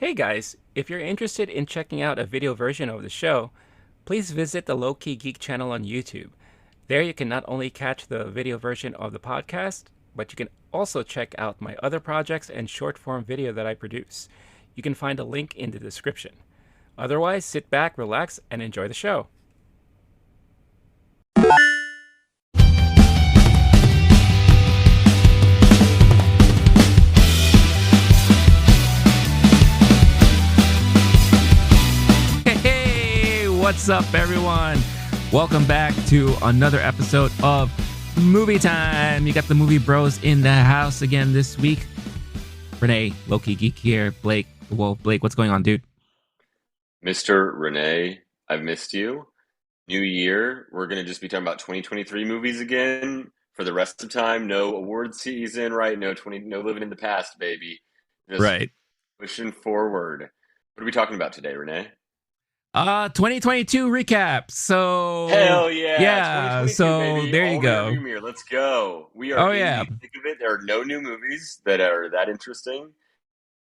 Hey guys, if you're interested in checking out a video version of the show, please visit the LowKey Geek channel on YouTube. There you can not only catch the video version of the podcast, but you can also check out my other projects and short form video that I produce. You can find a link in the description. Otherwise, sit back, relax, and enjoy the show. Hey, what's up, everyone? Welcome back to another episode of Movie Time. You got the movie bros in the house again this week. Renee, Loki Geek here. Blake, what's going on, dude? Mr. Renee, I've missed you. New year, we're going to just be talking about 2023 movies again for the rest of the time. No award season, right? No living in the past, baby. Just Right. pushing forward. What are we talking about today, Renee? 2022 recap. So, Hell yeah, yeah, 2022, so baby. there you All go. rearview mirror. Let's go. We are Oh, in yeah, the thick of it. There are no new movies that are that interesting.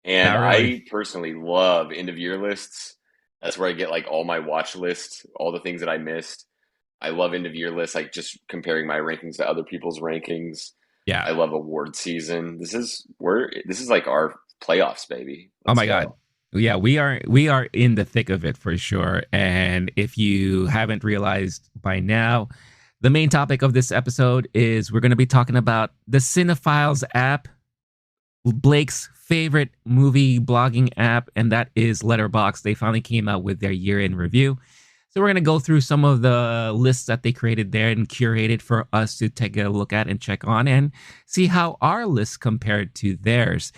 And not really. I personally love end of year lists. That's where I get like all my watch lists, all the things that I missed. I love end of year lists, like just comparing my rankings to other people's rankings. Yeah. I love award season. This is like our playoffs, baby. Oh Let's my God. go. Yeah, we are in the thick of it for sure. And if you haven't realized by now, the main topic of this episode is we're going to be talking about the Cinephiles app, Blake's favorite movie blogging app, and that is Letterboxd. They finally came out with their year-end review. So we're going to go through some of the lists that they created there and curated for us to take a look at and check on and see how our list compared to theirs.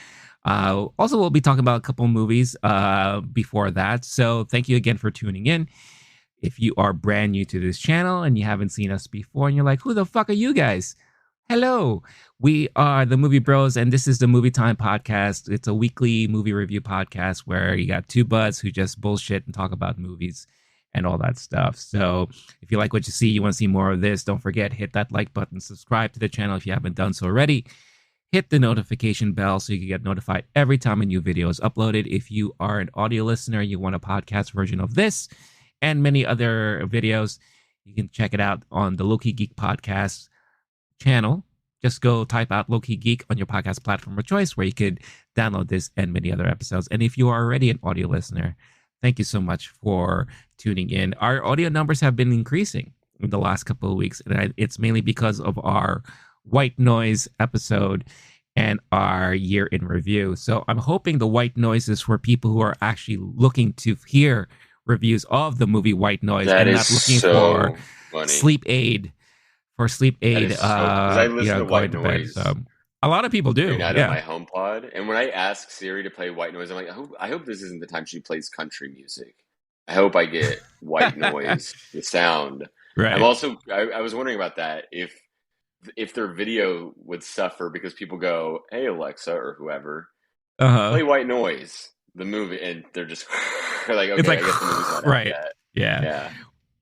Also, we'll be talking about a couple movies before that. So thank you again for tuning in. If you are brand new to this channel and you haven't seen us before and you're like, who the fuck are you guys? Hello, we are the Movie Bros, and this is the Movie Time podcast. It's a weekly movie review podcast where you got two buds who just bullshit and talk about movies and all that stuff. So if you like what you see, you want to see more of this, don't forget, hit that like button, subscribe to the channel if you haven't done so already. Hit the notification bell so you can get notified every time a new video is uploaded. If you are an audio listener, you want a podcast version of this and many other videos, you can check it out on the Loki Geek podcast channel. Just go type out Loki Geek on your podcast platform of choice where you could download this and many other episodes. And if you are already an audio listener, thank you so much for tuning in. Our audio numbers have been increasing in the last couple of weeks, and it's mainly because of our white noise episode and our year in review. So I'm hoping the white noise is for people who are actually looking to hear reviews of the movie White Noise That and is not looking for so funny. sleep aid sleep That aid is so because I listen to going white to bed. So noise a lot of people every do. night on Yeah. my HomePod. And when I ask Siri to play white noise, I'm like, I hope this isn't the time she plays country music. I hope I get white noise, the sound. I'm Right. also I was wondering about that if their video would suffer because people go, "Hey Alexa" or whoever, Uh-huh. play white noise, the movie, and they're just like, It's okay, like I guess the movie's not out right. yet. Yeah. Yeah.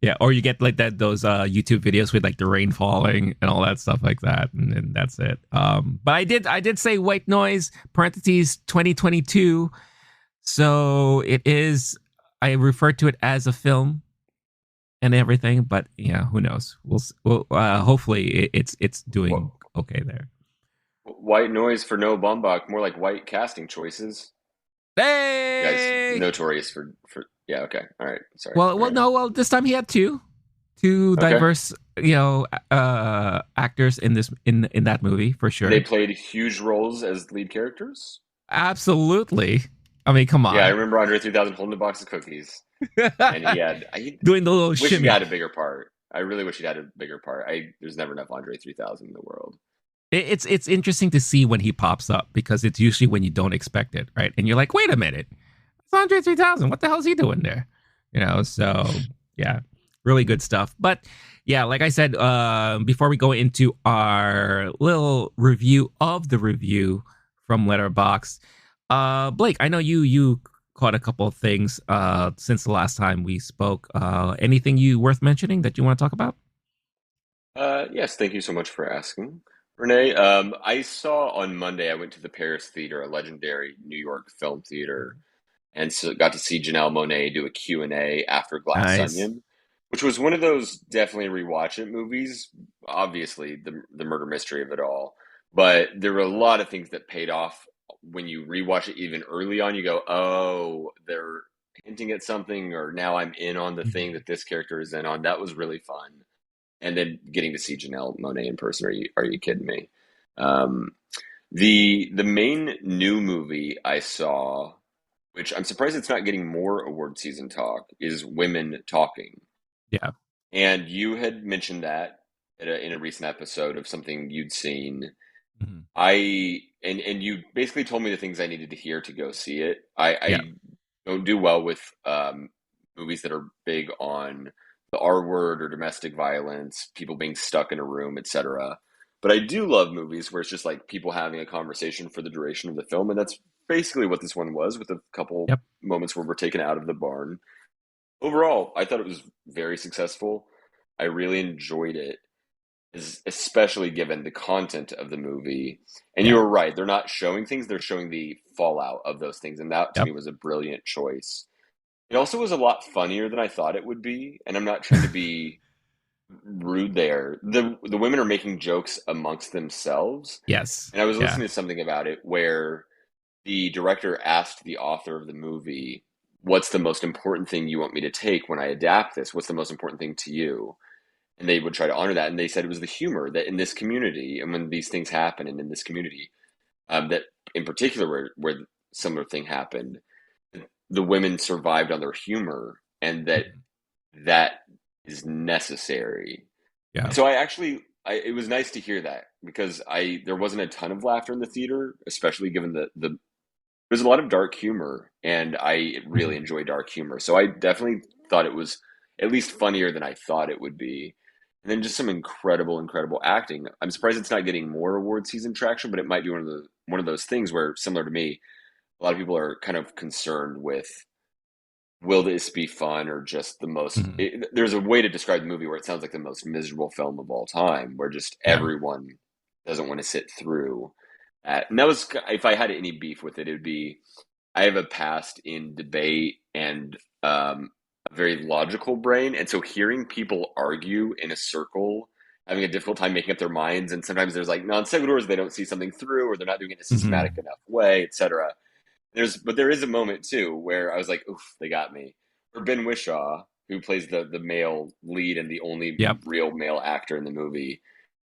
Yeah, or you get like that those YouTube videos with like the rain falling and all that stuff like that, and then that's it. But I did say white noise parentheses 2022, so it is. I refer to it as a film and everything, but yeah, who knows? We'll hopefully it's doing Well, okay there. white noise for no Baumbach, more like white casting choices. You guys Hey. notorious for yeah, okay. All right. Sorry. All Well, right. no. Well, this time he had two Okay. diverse, actors in this in that movie for And they sure. played huge roles as lead characters. Absolutely. I mean, come Yeah, I on, remember Andre 3000 holding a box of cookies, and I doing the little wish he shimmy. had a bigger part. I really wish he'd had a bigger part. There's never enough Andre 3000 in the world. It's interesting to see when he pops up because it's usually when you don't expect it, right? And you're like, wait a minute, it's Andre 3000. What the hell is he doing there? So yeah, really good stuff. But yeah, like I said, before we go into our little review of the review from Letterbox, Blake, I know you caught a couple of things since the last time we spoke. Anything you worth mentioning that you want to talk about? Yes, thank you so much for asking, Renee. I saw on Monday. I went to the Paris Theater, a legendary New York film theater. and so got to see Janelle Monáe do a Q&A after Glass Nice. Onion, which was one of those definitely rewatch it movies. Obviously, the murder mystery of it all, but there were a lot of things that paid off when you rewatch it. Even early on, you go, "Oh, they're hinting at something," or now I'm in on the thing Mhm. that this character is in on. That was really fun, and then getting to see Janelle Monáe in person. Are you kidding me? Um, the main new movie I saw, which I'm surprised it's not getting more award season talk, is Women Talking. Yeah. And you had mentioned that in a recent episode of something you'd seen. Mhm. And you basically told me the things I needed to hear to go see it. Yeah. I don't do well with movies that are big on the R word or domestic violence, people being stuck in a room, etc. But I do love movies where it's just like people having a conversation for the duration of the film, and that's basically what this one was, with a couple Yep. moments where we're taken out of the barn. Overall, I thought it was very successful. I really enjoyed it, especially given the content of the movie. And you Yeah. were right, they're not showing things, they're showing the fallout of those things. And that to me Yep. was a brilliant choice. It also was a lot funnier than I thought it would be. And I'm not trying to be rude there. The women are making jokes amongst themselves. Yes. And I was Yeah. listening to something about it where the director asked the author of the movie, "What's the most important thing you want me to take when I adapt this? What's the most important thing to you?" And they would try to honor that. And they said it was the humor that in this community, and when these things happen, and in this community, that in particular where similar thing happened, the women survived on their humor, and that Mhm. that is necessary. Yeah. And so it was nice to hear that, because I there wasn't a ton of laughter in the theater, especially given the there's a lot of dark humor, and I really Mhm. enjoy dark humor. So I definitely thought it was at least funnier than I thought it would be. And then just some incredible, incredible acting. I'm surprised it's not getting more award season traction, but it might be one of those things where, similar to me, a lot of people are kind of concerned with, will this be fun or just the most. Mhm. There's a way to describe the movie where it sounds like the most miserable film of all time, where just Yeah. everyone doesn't want to sit through. And that was, if I had any beef with it, it would be, I have a past in debate and a very logical brain, and so hearing people argue in a circle, having a difficult time making up their minds, and sometimes there's like non sequiturs, they don't see something through, or they're not doing it in a systematic Mhm. enough way, etc. But there is a moment too where I was like, "Oof, they got me." Or Ben Whishaw, who plays the male lead and the only Yep. real male actor in the movie,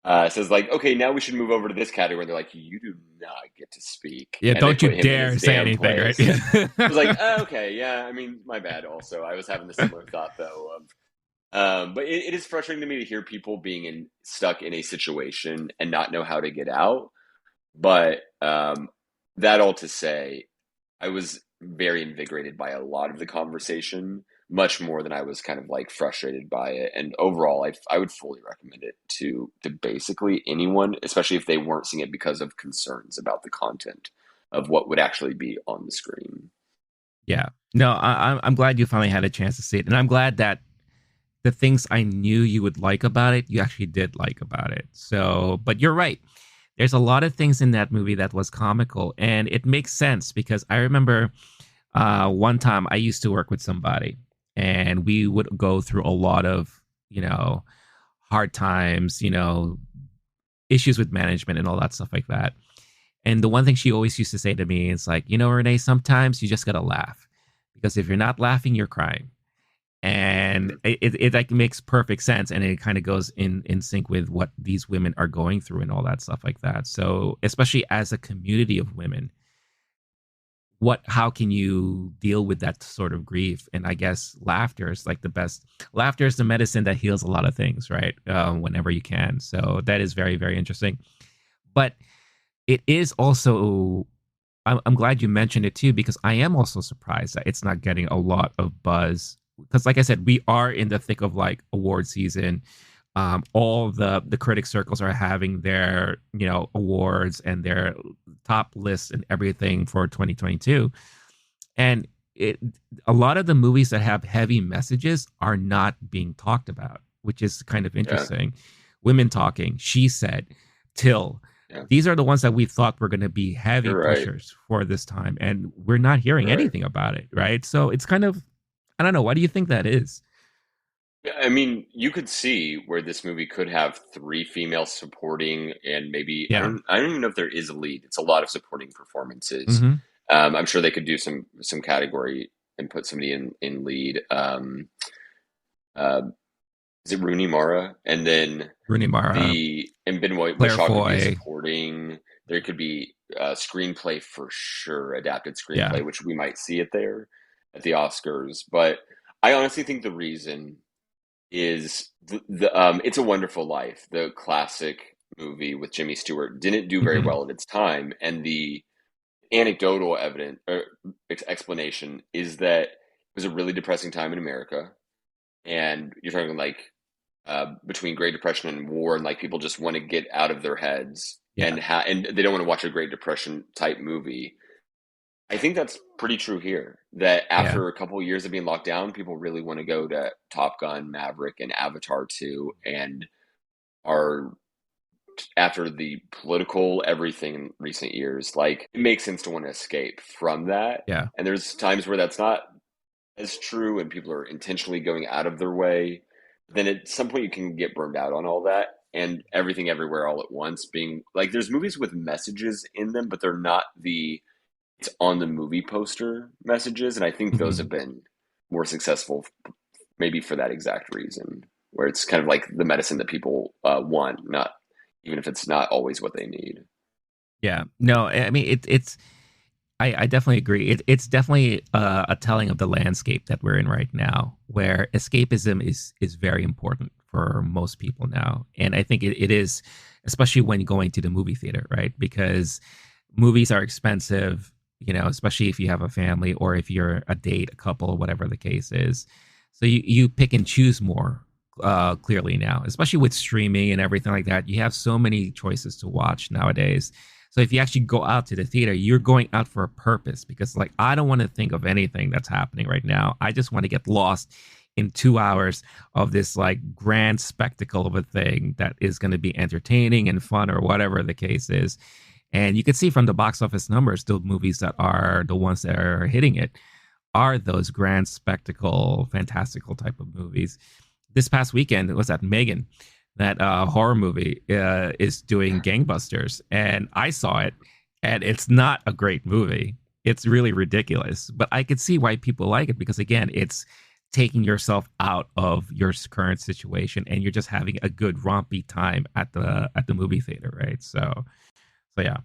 says like, "Okay, now we should move over to this category." They're like, "You do not get to speak," Yeah. and they Don't you put him in dare his say damn anything, right? place. I was like, okay, yeah. I mean, my bad. Also, I was having a similar thought though. But it is frustrating to me to hear people being stuck in a situation and not know how to get out. But that all to say, I was very invigorated by a lot of the conversation, much more than I was kind of like frustrated by it. And overall, I would fully recommend it to basically anyone, especially if they weren't seeing it because of concerns about the content of what would actually be on the screen. Yeah. No, I'm glad you finally had a chance to see it, and I'm glad that the things I knew you would like about it, you actually did like about it. So, but you're right. There's a lot of things in that movie that was comical, and it makes sense because I remember one time I used to work with somebody, and we would go through a lot of hard times, issues with management and all that stuff like that. And the one thing she always used to say to me is like, Renee, sometimes you just gotta laugh because if you're not laughing, you're crying. And Mhm. it like makes perfect sense, and it kind of goes in sync with what these women are going through and all that stuff like that. So especially as a community of women, how can you deal with that sort of grief? And I guess laughter is like the best. Laughter is the medicine that heals a lot of things, right? Whenever you can. So that is very, very interesting. But it is also, I'm glad you mentioned it too, because I am also surprised that it's not getting a lot of buzz. Because, like I said, we are in the thick of like award season. All the critic circles are having their awards and their top lists and everything for 2022, and it a lot of the movies that have heavy messages are not being talked about, which is kind of Yeah. interesting. Women Talking, She Said, Till. Yeah, these are the ones that we thought were going to be heavy you're right. pushers for this time, and we're not hearing You're right. anything about it, right? So it's kind of, I don't know. Why do you think that is? Yeah, I mean, you could see where this movie could have three female supporting, and maybe Yeah. I don't even know if there is a lead. It's a lot of supporting performances. Mm-hmm. I'm sure they could do some category and put somebody in lead. Uh, is it Rooney Mara? And then Rooney Mara, and Benoit Claire Bashar could be a Foy. supporting. There could be a screenplay for sure, adapted Yeah. screenplay, which we might see it there at the Oscars. But I honestly think the reason is the It's a Wonderful Life, the classic movie with Jimmy Stewart, didn't do very Mm-hmm. well at its time, and the anecdotal evidence or explanation is that it was a really depressing time in America, and you're talking like between Great Depression and war, and like people just want to get out of their heads Yeah. and they don't want to watch a Great Depression type movie. I think that's pretty true here. That Yeah. after a couple of years of being locked down, people really want to go to Top Gun, Maverick, and Avatar 2, and are after the political everything in recent years, like it makes sense to want to escape from that. Yeah. And there's times where that's not as true, and people are intentionally going out of their way. Then at some point you can get burned out on all that and everything everywhere all at once being like there's movies with messages in them, but they're not the it's on the movie poster messages, and I think those Mm-hmm. have been more successful, maybe for that exact reason, where it's kind of like the medicine that people want, not even if it's not always what they need. Yeah. No, I mean it's. I definitely agree. It's definitely a telling of the landscape that we're in right now, where escapism is very important for most people now, and I think it is, especially when going to the movie theater, right? Because movies are expensive, especially if you have a family or if you're a date, a couple, whatever the case is. So you pick and choose more clearly now, especially with streaming and everything like that. You have so many choices to watch nowadays. So if you actually go out to the theater, you're going out for a purpose, because like I don't want to think of anything that's happening right now. I just want to get lost in 2 hours of this like grand spectacle of a thing that is going to be entertaining and fun or whatever the case is. And you can see from the box office numbers, the movies that are the ones that are hitting it are those grand spectacle, fantastical type of movies. This past weekend, was that Megan, that horror movie, is doing gangbusters, and I saw it, and it's not a great movie. It's really ridiculous, but I could see why people like it, because again, it's taking yourself out of your current situation, and you're just having a good rompy time at the movie theater, right? So yeah,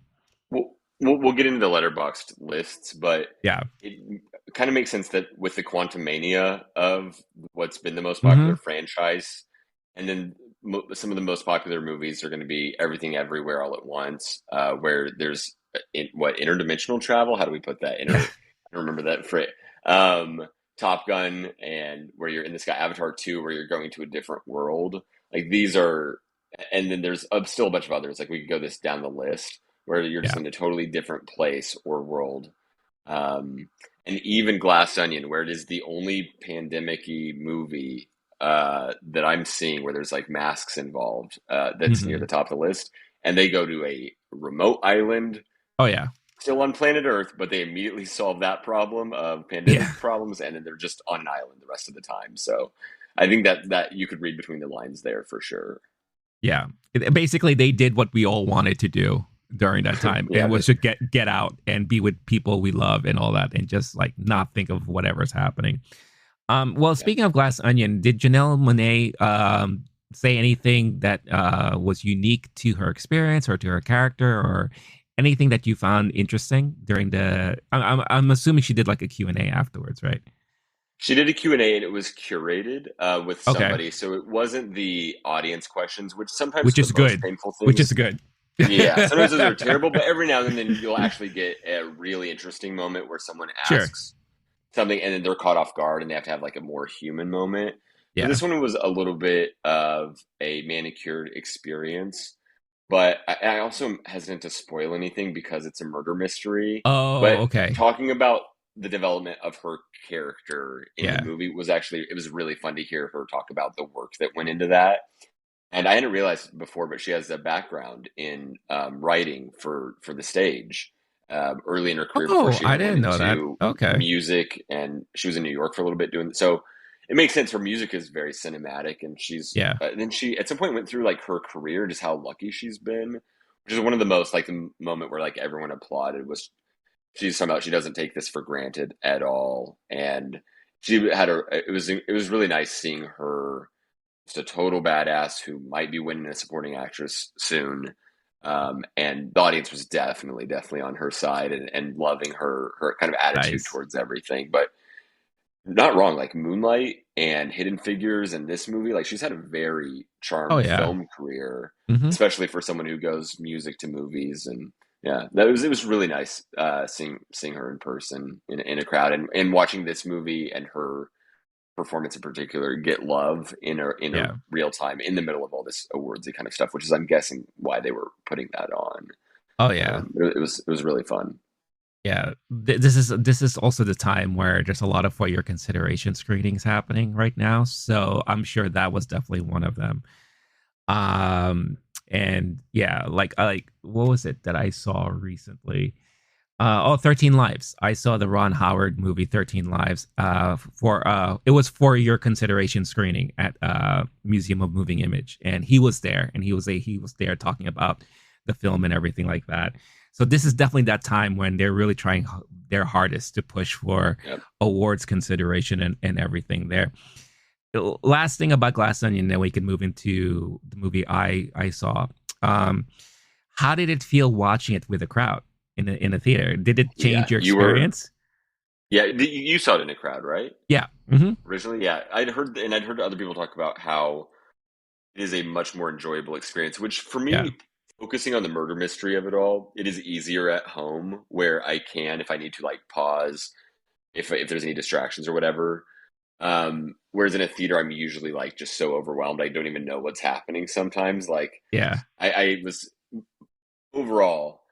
We'll get into the letterboxed lists, but yeah, it kind of makes sense that with the quantum mania of what's been the most mm-hmm. popular franchise, and then some of the most popular movies are going to be Everything Everywhere All at Once, where there's interdimensional travel. How do we put that? Yeah, I don't remember that phrase. Um, Top Gun, and where you're in this guy Avatar 2, where you're going to a different world. Like these are, and then there's still a bunch of others. Like we could go this down the list where you're just yeah, in a totally different place or world. Um, and even Glass Onion, where it is the only pandemic-y movie that I'm seeing where there's like masks involved, that's near mm-hmm. the top of the list. And they go to a remote island, Oh yeah, still on planet Earth, but they immediately solve that problem of yeah. pandemic problems, and then they're just on an island the rest of the time. So I think that you could read between the lines there for sure. Yeah. Basically, they did what we all wanted to do during that time. It Yeah, was to get out and be with people we love and all that, and just like not think of whatever's happening. Well, yeah. speaking of Glass Onion, did Janelle Monáe say anything that was unique to her experience or to her character, or anything that you found interesting during the? I'm assuming she did like a Q&A afterwards, right? She did a Q and A, and it was curated with Okay, somebody. So it wasn't the audience questions, which sometimes which are the is most good. painful Which is things. good. Yeah, sometimes those are terrible, but every now and then you'll actually get a really interesting moment where someone Sure. asks something and then they're caught off guard and they have to have like a more human moment. So Yeah. this one was a little bit of a manicured experience, but I also am hesitant to spoil anything because it's a murder mystery. Oh, But okay. talking about the development of her character in the Yeah. movie was actually it was really fun to hear her talk about the work that went into that. And I hadn't realized before, but she has a background in writing for the stage early in her career before Oh, she I even went didn't know that. into Okay. music. And she was in New York for a little bit doing so. It makes sense. Her music is very cinematic, and she's Yeah. then she at some point went through like her career, just how lucky she's been, which is one of the most like the moment where like everyone applauded was she's talking about she doesn't take this for granted at all, and she had a it was really nice seeing her just a total badass who might be winning a supporting actress soon. And the audience was definitely on her side and loving her kind of attitude Nice. towards everything. But not wrong, like Moonlight and Hidden Figures and this movie, like she's had a very Oh charmed yeah. film career, Hmm. especially for someone who goes music to movies. And yeah, that was it was really nice seeing her in person in a crowd and watching this movie and her performance in particular get love in a Yeah. real time in the middle of all this awardsy kind of stuff, which is I'm guessing why they were putting that on. Oh yeah. It was really fun. Yeah. This is also the time where there's a lot of for your consideration screenings happening right now. So I'm sure that was definitely one of them. And yeah, like what was it that I saw recently? 13 Lives. I saw the Ron Howard movie 13 Lives for it was for your consideration screening at Museum of Moving Image, and he was there, and he was there talking about the film and everything like that. So this is definitely that time when they're really trying their hardest to push for Yep. awards consideration and everything there. Last thing about Glass Onion, then we can move into the movie I saw. Um, how did it feel watching it with a crowd in a theater? Did it Yeah, change your you were. experience? Yeah, you saw it in a crowd, right? Yeah. Hmm. Originally, yeah, I'd heard other people talk about how it is a much more enjoyable experience. Which for Yeah. me, focusing on the murder mystery of it all, it is easier at home where I can, if I need to, like pause if there's any distractions or whatever. Whereas in a theater, I'm usually like just so overwhelmed, I don't even know what's happening sometimes. Like Yeah. I was overall,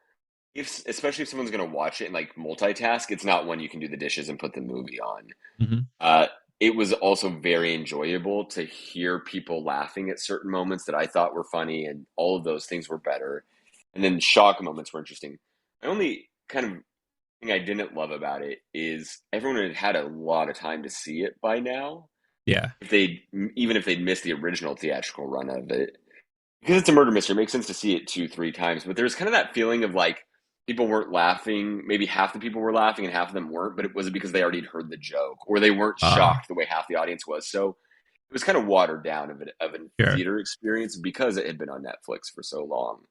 if especially if someone's gonna watch it and like multitask, it's not one you can do the dishes and put the movie on. Hmm. Uh, it was also very enjoyable to hear people laughing at certain moments that I thought were funny, and all of those things were better. And then shock moments were interesting. My only kind of thing I didn't love about it is everyone had had a lot of time to see it by now. Yeah. If they even if they'd missed the original theatrical run of it, because it's a murder mystery, it makes sense to see it two, three times. But there's kind of that feeling of like people weren't laughing. Maybe half the people were laughing and half of them weren't. But it was it because they already heard the joke, or they weren't Uh, shocked the way half the audience was. So it was kind of watered down of a sure. theater experience because it had been on Netflix for so long.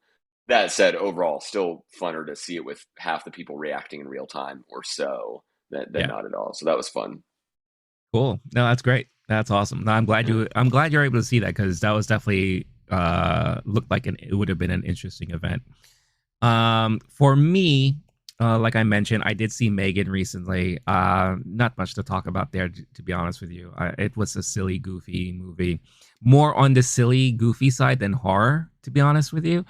That said, overall, still funner to see it with half the people reacting in real time or so than Yeah. not at all. So that was fun. Cool. No, that's great. That's awesome. No, Yeah. I'm glad you're able to see that because that was definitely looked like it would have been an interesting event. For me, like I mentioned, I did see Megan recently. Not much to talk about there, to be honest with you. It was a silly, goofy movie, more on the silly, goofy side than horror, to be honest with you.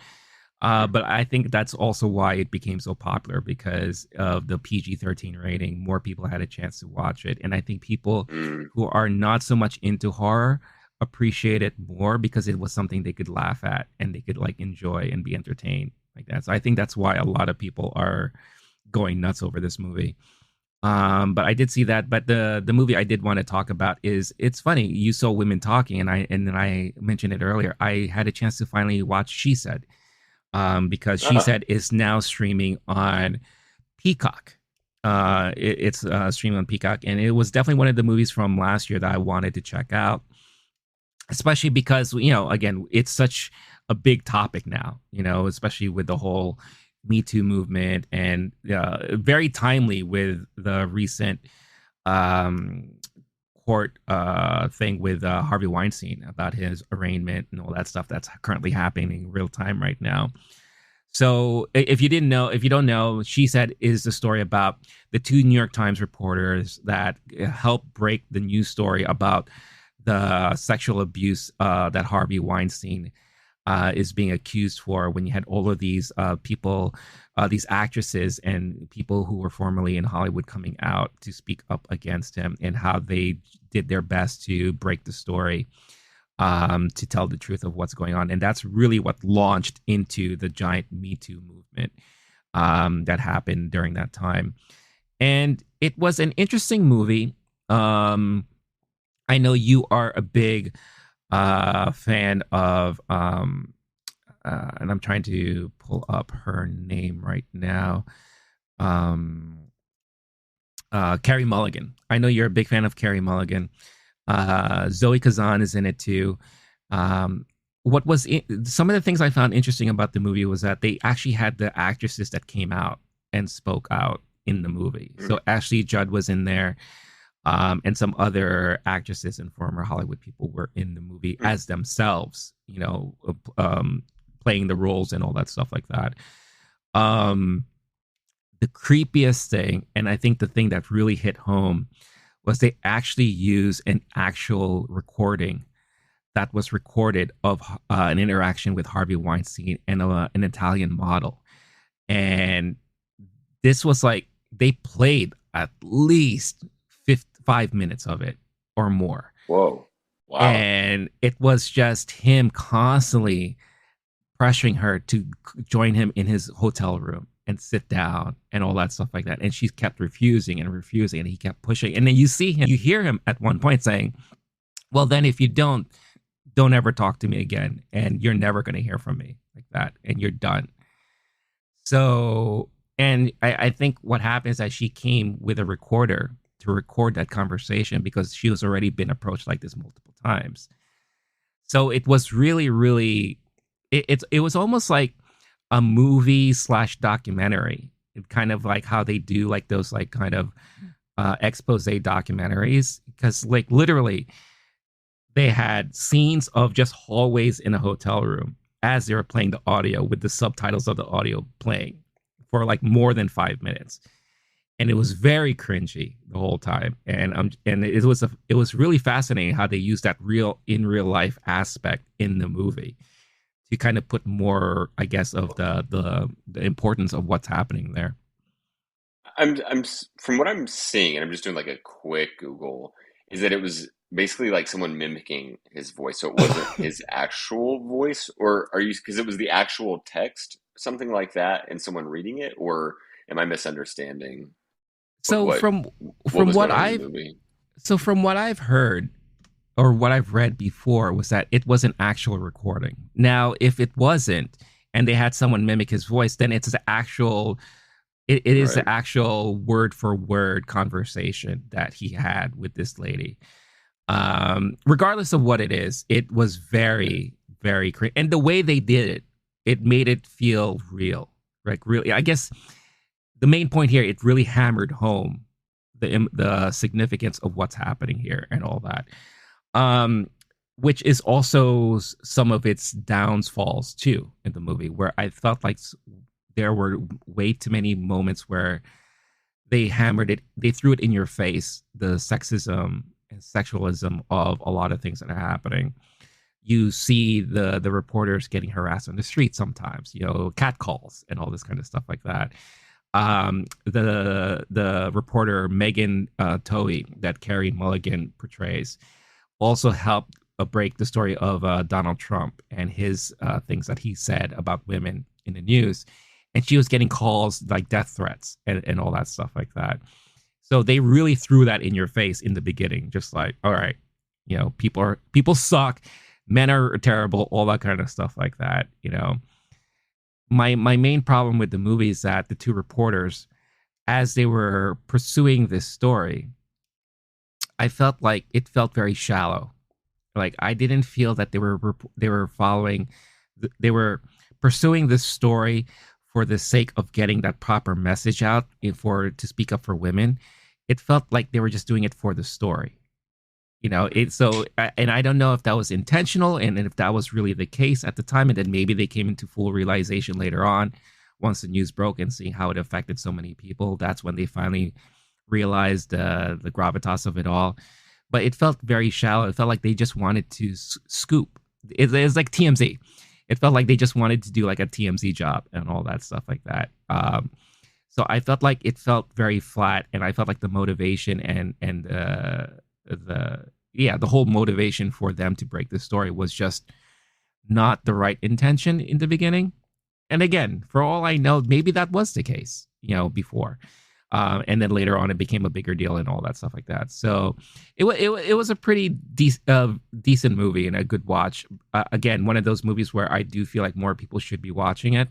But I think that's also why it became so popular because of the PG-13 rating. More people had a chance to watch it, and I think people Mm, who are not so much into horror appreciate it more because it was something they could laugh at and they could like enjoy and be entertained like that. So I think that's why a lot of people are going nuts over this movie. But I did see that. But the movie I did want to talk about is it's funny. You saw women talking, and then I mentioned it earlier. I had a chance to finally watch She Said, because She uh, Said is now streaming on Peacock. It's streaming on Peacock, and it was definitely one of the movies from last year that I wanted to check out, especially because again, it's such a big topic now. Especially with the whole Me Too movement, and very timely with the recent um, court thing with Harvey Weinstein about his arraignment and all that stuff that's currently happening in real time right now. So if you don't know, She Said is the story about the two New York Times reporters that helped break the news story about the sexual abuse that Harvey Weinstein is being accused for, when you had all of these people, these actresses and people who were formerly in Hollywood coming out to speak up against him, and how they did their best to break the story. to tell the truth of what's going on. And that's really what launched into the giant Me Too movement that happened during that time. And it was an interesting movie. I know you are a big fan of, and I'm trying to pull up her name right now. Um, Carrie Mulligan. I know you're a big fan of Carrie Mulligan. Zoe Kazan is in it too. Um, some of the things I found interesting about the movie was that they actually had the actresses that came out and spoke out in the movie. Mm. So Ashley Judd was in there, and some other actresses and former Hollywood people were in the movie as themselves, playing the roles and all that stuff like that. The creepiest thing, and I think the thing that really hit home, was they actually used an actual recording that was recorded of an interaction with Harvey Weinstein and an Italian model. And this was like, they played at least 5 minutes of it or more. Whoa. Wow. And it was just him constantly pressuring her to join him in his hotel room and sit down and all that stuff like that. And she kept refusing and refusing, and he kept pushing. And then you hear him at one point saying, well, then if you don't ever talk to me again, and you're never going to hear from me like that, and you're done. So, and I think what happened is that she came with a recorder to record that conversation because she was already been approached like this multiple times. So it was really, really, it was almost like a movie / documentary. It kind of like how they do like those like kind of expose documentaries, because like literally they had scenes of just hallways in a hotel room as they were playing the audio with the subtitles of the audio playing for like more than 5 minutes. And it was very cringy the whole time. And it was really fascinating how they used that real life aspect in the movie to kind of put more, I guess, of the importance of what's happening there. I'm from what I'm seeing, and I'm just doing like a quick Google, is that it was basically like someone mimicking his voice. So it wasn't his actual voice, or are you, because it was the actual text, something like that, and someone reading it, or am I misunderstanding So what from was what going on in I've the movie? from what I've heard or what I've read before was that it was an actual recording. Now, if it wasn't and they had someone mimic his voice, then it's the actual it is Right. the actual word for word conversation that he had with this lady. Regardless of what it is, it was very, very crazy. And the way they did it, it made it feel real. Like really, I guess the main point here, it really hammered home the significance of what's happening here and all that. Which is also some of its downfalls too in the movie, where I felt like there were way too many moments where they hammered it, they threw it in your face, the sexism and sexualism of a lot of things that are happening. You see the reporters getting harassed on the street sometimes, catcalls and all this kind of stuff like that. The reporter Megan Toey that Carrie Mulligan portrays also helped break the story of Donald Trump and his things that he said about women in the news. And she was getting calls like death threats and all that stuff like that. So they really threw that in your face in the beginning, just like, all right, people suck, men are terrible, all that kind of stuff like that. My main problem with the movie is that the two reporters, as they were pursuing this story, I felt like it felt very shallow. Like I didn't feel that they were following, they were pursuing this story for the sake of getting that proper message out to speak up for women. It felt like they were just doing it for the story. And I don't know if that was intentional and if that was really the case at the time, and then maybe they came into full realization later on once the news broke and seeing how it affected so many people. That's when they finally realized the gravitas of it all. But it felt very shallow. It felt like they just wanted to scoop. It's like TMZ. It felt like they just wanted to do like a TMZ job and all that stuff like that. So I felt like it felt very flat, and I felt like the motivation and the yeah, the whole motivation for them to break the story was just not the right intention in the beginning. And again, for all I know, maybe that was the case, before. And then later on, it became a bigger deal and all that stuff like that. So it was a pretty decent movie and a good watch. Again, one of those movies where I do feel like more people should be watching it,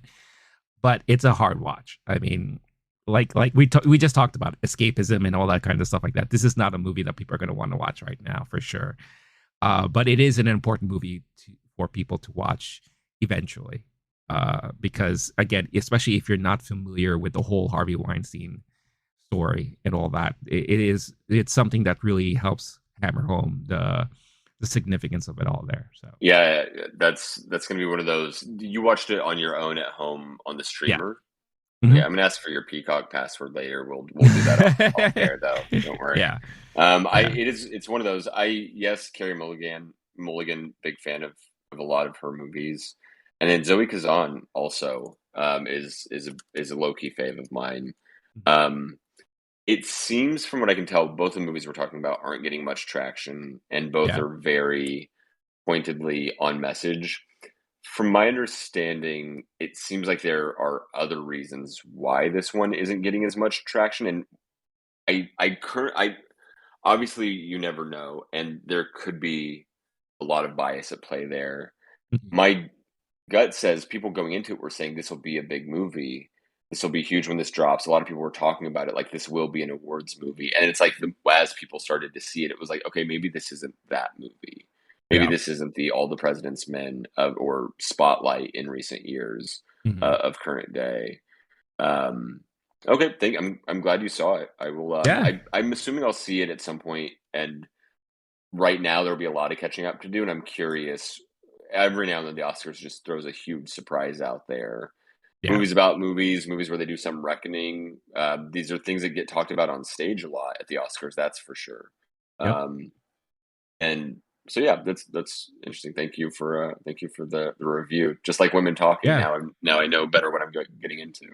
but it's a hard watch. I mean, like we just talked about escapism and all that kind of stuff like that. This is not a movie that people are going to want to watch right now for sure. But it is an important movie for people to watch eventually. Because again, especially if you're not familiar with the whole Harvey Weinstein story and all that, it's something that really helps hammer home the significance of it all there. So Yeah, that's gonna be one of those. You watched it on your own at home on the yeah. streamer. Mm-hmm. Yeah, I'm gonna ask for your Peacock password later. We'll do that off air though. Don't worry. Yeah. Yeah. It's one of those. Yes, Carrie Mulligan, big fan of a lot of her movies, and then Zoe Kazan also is a low key fave of mine. It seems from what I can tell, both the movies we're talking about aren't getting much traction, and both Yeah. are very pointedly on message. From my understanding, it seems like there are other reasons why this one isn't getting as much traction, and I obviously you never know, and there could be a lot of bias at play there. Mhm. My gut says people going into it were saying this will be a big movie. This will be huge when this drops. A lot of people were talking about it like this will be an awards movie. And it's like as people started to see it, it was like, okay, maybe this isn't that movie. Maybe Yeah. this isn't the All the President's Men or Spotlight in recent years Mm-hmm. of current day. Okay, I'm glad you saw it. I will. Yeah. I'm assuming I'll see it at some point, and right now there'll be a lot of catching up to do. And I'm curious. Every now and then, the Oscars just throws a huge surprise out there. Yeah. Movies about movies where they do some reckoning. These are things that get talked about on stage a lot at the Oscars. That's for sure. Yep. And so yeah, that's interesting. Thank you for the review. Just like women talking. Yeah. Now I know better what I'm getting into.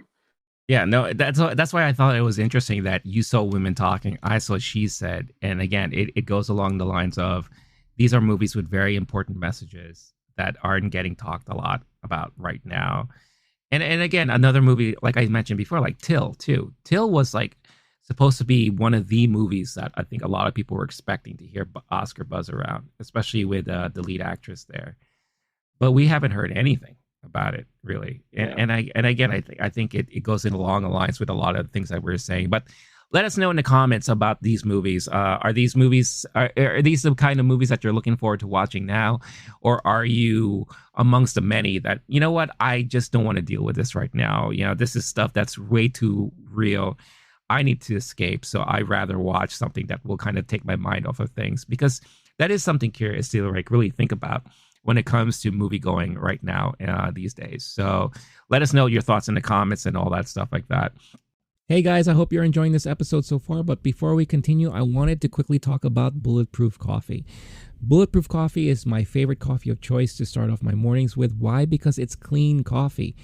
Yeah, no, that's why I thought it was interesting that you saw women talking. I saw she said, and again, it goes along the lines of these are movies with very important messages that aren't getting talked a lot about right now. And again, another movie like I mentioned before, like Till too. Till was like supposed to be one of the movies that I think a lot of people were expecting to hear Oscar buzz around, especially with the lead actress there. But we haven't heard anything about it really. And again, I think it goes in along the lines with a lot of things that we're saying. But let us know in the comments about these movies. Are these the kind of movies that you're looking forward to watching now, or are you amongst the many that what, I just don't want to deal with this right now? This is stuff that's way too real. I need to escape, so I'd rather watch something that will kind of take my mind off of things, because that is something curious to like really think about when it comes to movie going right now these days. So let us know your thoughts in the comments and all that stuff like that. Hey guys, I hope you're enjoying this episode so far, but before we continue, I wanted to quickly talk about Bulletproof Coffee. Bulletproof Coffee is my favorite coffee of choice to start off my mornings with. Why? Because it's clean coffee.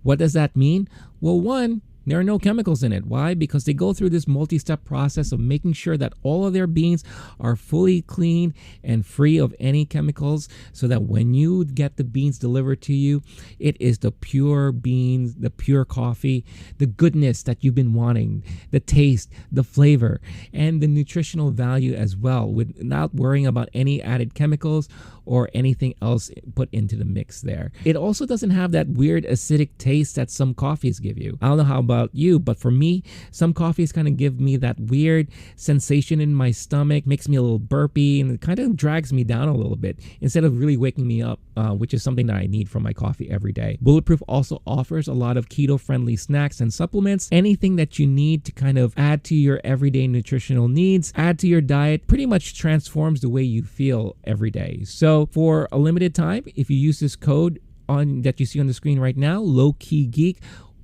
What does that mean? Well, one, there are no chemicals in it. Why? Because they go through this multi-step process of making sure that all of their beans are fully clean and free of any chemicals, so that when you get the beans delivered to you, it is the pure beans, the pure coffee, the goodness that you've been wanting, the taste, the flavor, and the nutritional value as well, without worrying about any added chemicals or anything else put into the mix there. It also doesn't have that weird acidic taste that some coffees give you. I don't know how about you, but for me, some coffees kind of give me that weird sensation in my stomach, makes me a little burpy, and it kind of drags me down a little bit instead of really waking me up, which is something that I need from my coffee every day. Bulletproof also offers a lot of keto-friendly snacks and supplements, anything that you need to kind of add to your everyday nutritional needs, add to your diet, pretty much transforms the way you feel every day. So for a limited time, if you use this code that you see on the screen right now, LOWKEY GEEK,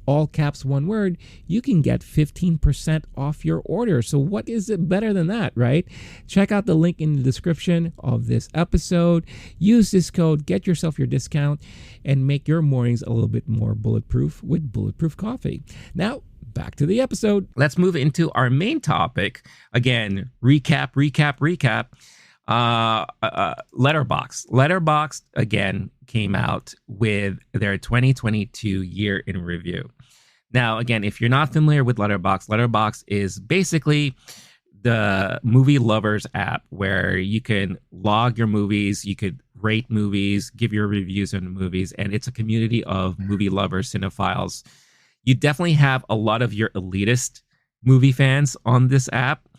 all caps, one word, you can get 15% off your order. So what is it better than that, right? Check out the link in the description of this episode. Use this code, get yourself your discount, and make your mornings a little bit more bulletproof with Bulletproof Coffee. Now, back to the episode. Let's move into our main topic. Again, recap. Letterboxd again came out with their 2022 year in review. Now, again, if you're not familiar with Letterboxd is basically the movie lovers app where you can log your movies, you could rate movies, give your reviews on movies, and it's a community of movie lovers, cinephiles. You definitely have a lot of your elitist movie fans on this app.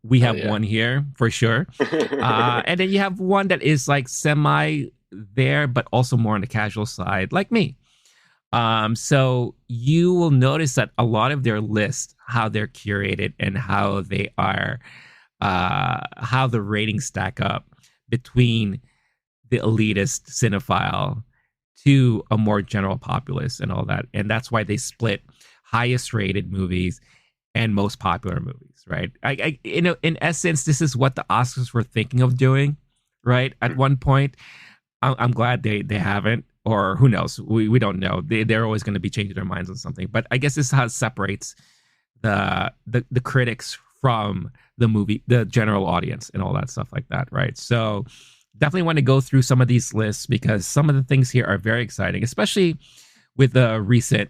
We Hell have yeah. one here for sure. And then you have one that is like semi there, but also more on the casual side, like me. So you will notice that a lot of their lists, how they're curated and how they are, how the ratings stack up between the elitist cinephile to a more general populace and all that. And that's why they split highest rated movies and most popular movies, right? In essence, this is what the Oscars were thinking of doing, right? At one point, I'm glad they haven't, or who knows? We don't know. They're always going to be changing their minds on something. But I guess this is how it separates the critics from the general audience, and all that stuff like that, right? So definitely want to go through some of these lists because some of the things here are very exciting, especially with the recent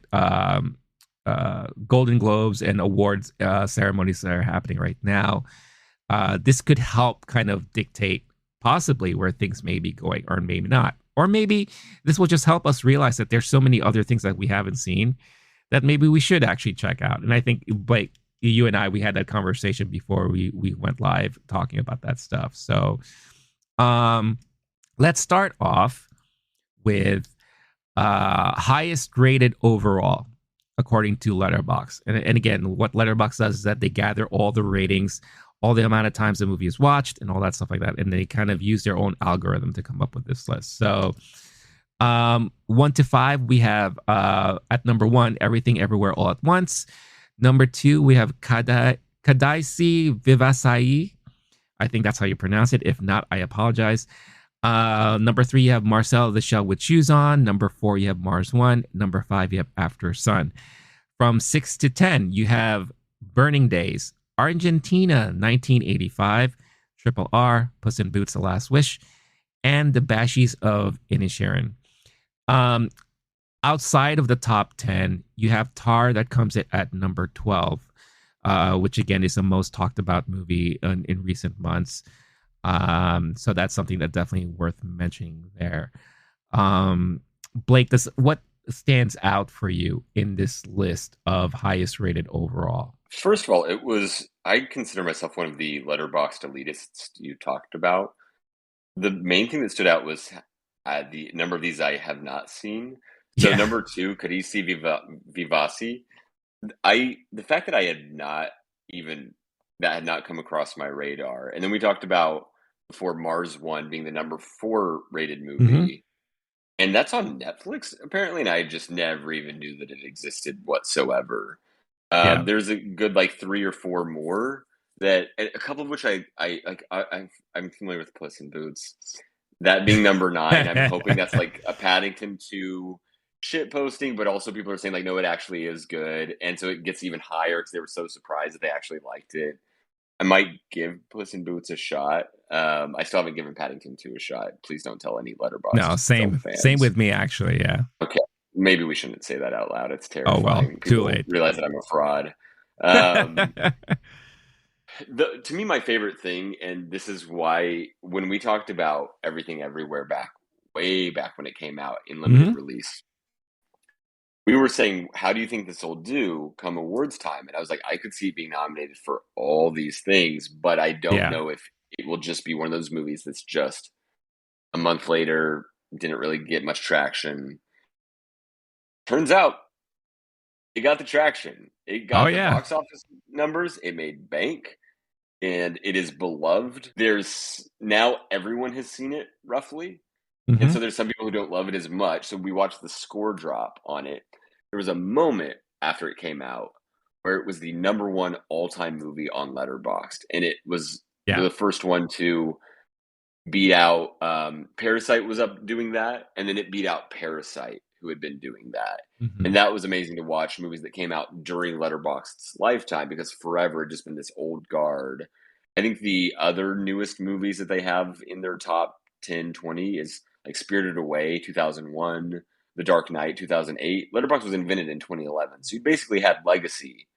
Golden Globes and awards ceremonies that are happening right now. This could help kind of dictate possibly where things may be going, or maybe not. Or maybe this will just help us realize that there's so many other things that we haven't seen that maybe we should actually check out. And I think, Blake, you and I, we had that conversation before we went live talking about that stuff. So let's start off with highest rated overall according to Letterboxd. And again, what Letterboxd does is that they gather all the ratings, all the amount of times the movie is watched, and all that stuff like that, and they kind of use their own algorithm to come up with this list. So 1 to 5, we have at number 1, Everything Everywhere All at Once. Number 2, we have Kadaisi Vivasai. I think that's how you pronounce it. If not, I apologize. Number 3, you have Marcel the Shell with Shoes On. Number 4, you have Mars One. Number 5, you have After Sun. From 6 to 10, you have Burning Days, Argentina 1985, Triple R, Puss in Boots: The Last Wish, and The Banshees of Inisherin. Outside of the top 10, you have Tar that comes in at number 12, which again is the most talked about movie in recent months. So that's something that definitely worth mentioning there. Blake, what stands out for you in this list of highest rated overall? First of all, I consider myself one of the Letterboxd elitists you talked about. The main thing that stood out was the number of these I have not seen. So Yeah. number 2, Carisi Vivasi. The fact that that had not come across my radar. And then we talked about before Mars One being the number 4 rated movie. Mm-hmm. And that's on Netflix, apparently, and I just never even knew that it existed whatsoever. Yeah. There's a good like 3 or 4 more that, a couple of which I'm familiar with Puss in Boots. That being number 9, I'm hoping that's like a Paddington 2 shit posting, but also people are saying like, no, it actually is good, and so it gets even higher because they were so surprised that they actually liked it. I might give Puss in Boots a shot. I still haven't given Paddington 2 a shot. Please don't tell any No, Letterboxd film same fans. with me actually. Yeah. Okay, maybe we shouldn't say that out loud. It's Oh well, terrifying. too People late. realize that I'm a fraud. Um, to me, my favorite thing, and this is why when we talked about Everything Everywhere way back when it came out in limited Mm-hmm. release, we were saying, how do you think this will do come awards time? And I was like, I could see it being nominated for all these things, but I don't Yeah. know if it will just be one of those movies that's just a month later, didn't really get much traction. Turns out it got the traction. It Oh got the yeah. box office numbers. It made bank, and it is beloved. There's now everyone has seen it roughly. And Mm-hmm. so there's some people who don't love it as much. So we watched the score drop on it. There was a moment after it came out where it was the number 1 all-time movie on Letterboxd, and it was Yeah. the first one to beat out Parasite was up doing that, and then it beat out Parasite, who had been doing that. Mm-hmm. And that was amazing to watch movies that came out during Letterboxd's lifetime, because forever it had just been this old guard. I think the other newest movies that they have in their top 10, 20 is like Spirited Away, 2001, The Dark Knight, 2008. Letterboxd was invented in 2011. So you basically had legacy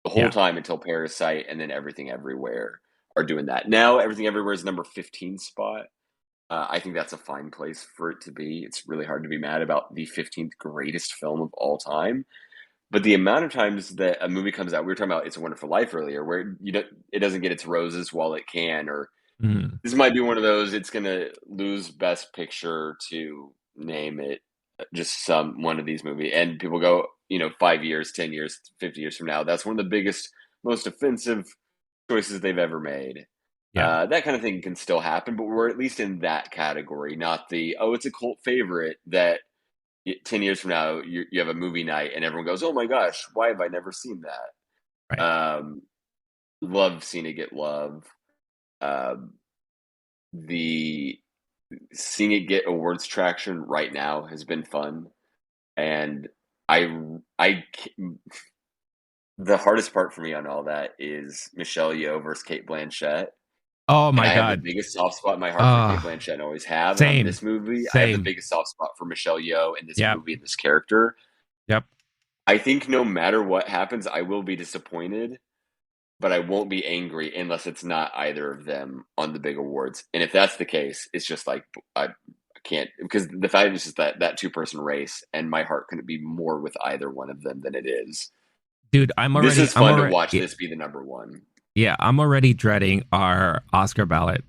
the whole Yeah. time until Parasite and then Everything Everywhere are doing that. Now Everything Everywhere is number 15 spot. I think that's a fine place for it to be. It's really hard to be mad about the 15th greatest film of all time. But the amount of times that a movie comes out, we were talking about It's a Wonderful Life earlier, where it doesn't get its roses while it can, or Mhm. this might be one of those. It's gonna lose Best Picture to name it just some one of these movies, and people go, 5 years, 10 years, 50 years from now, that's one of the biggest, most offensive choices they've ever made. Yeah. That kind of thing can still happen, but we're at least in that category, not the it's a cult favorite that 10 years from now you have a movie night and everyone goes, oh my gosh, why have I never seen that? Right. Love seeing it get love. Um, the Seeing it get awards traction right now has been fun, and I I the hardest part for me on all that is Michelle Yeoh versus Kate Blanchett. Oh And my I have the god. biggest soft spot in my heart for Kate Ah, Blanchett and always have. And on same. this movie, I have the Same. biggest soft spot for Michelle Yeoh in this Yep. movie and this character. Yep. I think no matter what happens, I will be disappointed, but I won't be angry unless it's not either of them on the big awards. And if that's the case, it's just like I can't, because the fact is just that two-person race, and my heart couldn't be more with either one of them than it is. Dude, This is I'm fun to already watch this be the number one. yeah, I'm already dreading our Oscar ballot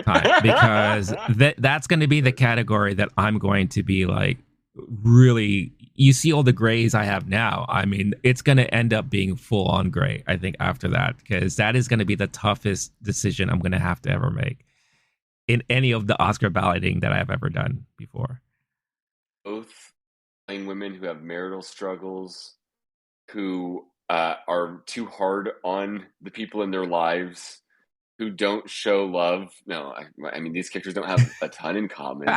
time because that's going to be the category that I'm going to be like really. You see all the grays I have now. I mean, it's going to end up being full on gray, I think, after that, because that is going to be the toughest decision I'm going to have to ever make in any of the Oscar balloting that I've ever done before. Both playing women who have marital struggles, who are too hard on the people in their lives, who don't show love. No, I mean, these characters don't have a ton in common.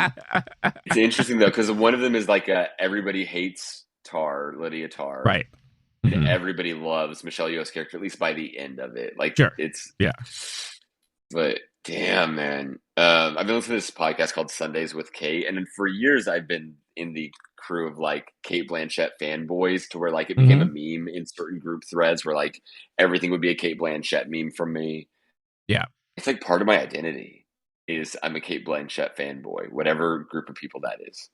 It's interesting though, because one of them is like everybody hates Lydia Tarr, Right. and Hmm. everybody loves Michelle Yeoh's character, at least by the end of it. Like Sure. it's, Yeah. but damn, man. I've been listening to this podcast called Sundays with Kate, and then for years I've been in the crew of like Kate Blanchett fanboys, to where like it became a Hmm. meme in certain group threads where like everything would be a Kate Blanchett meme from me. Yeah. It's like part of my identity is I'm a Kate Blanchett fanboy, whatever group of people that is.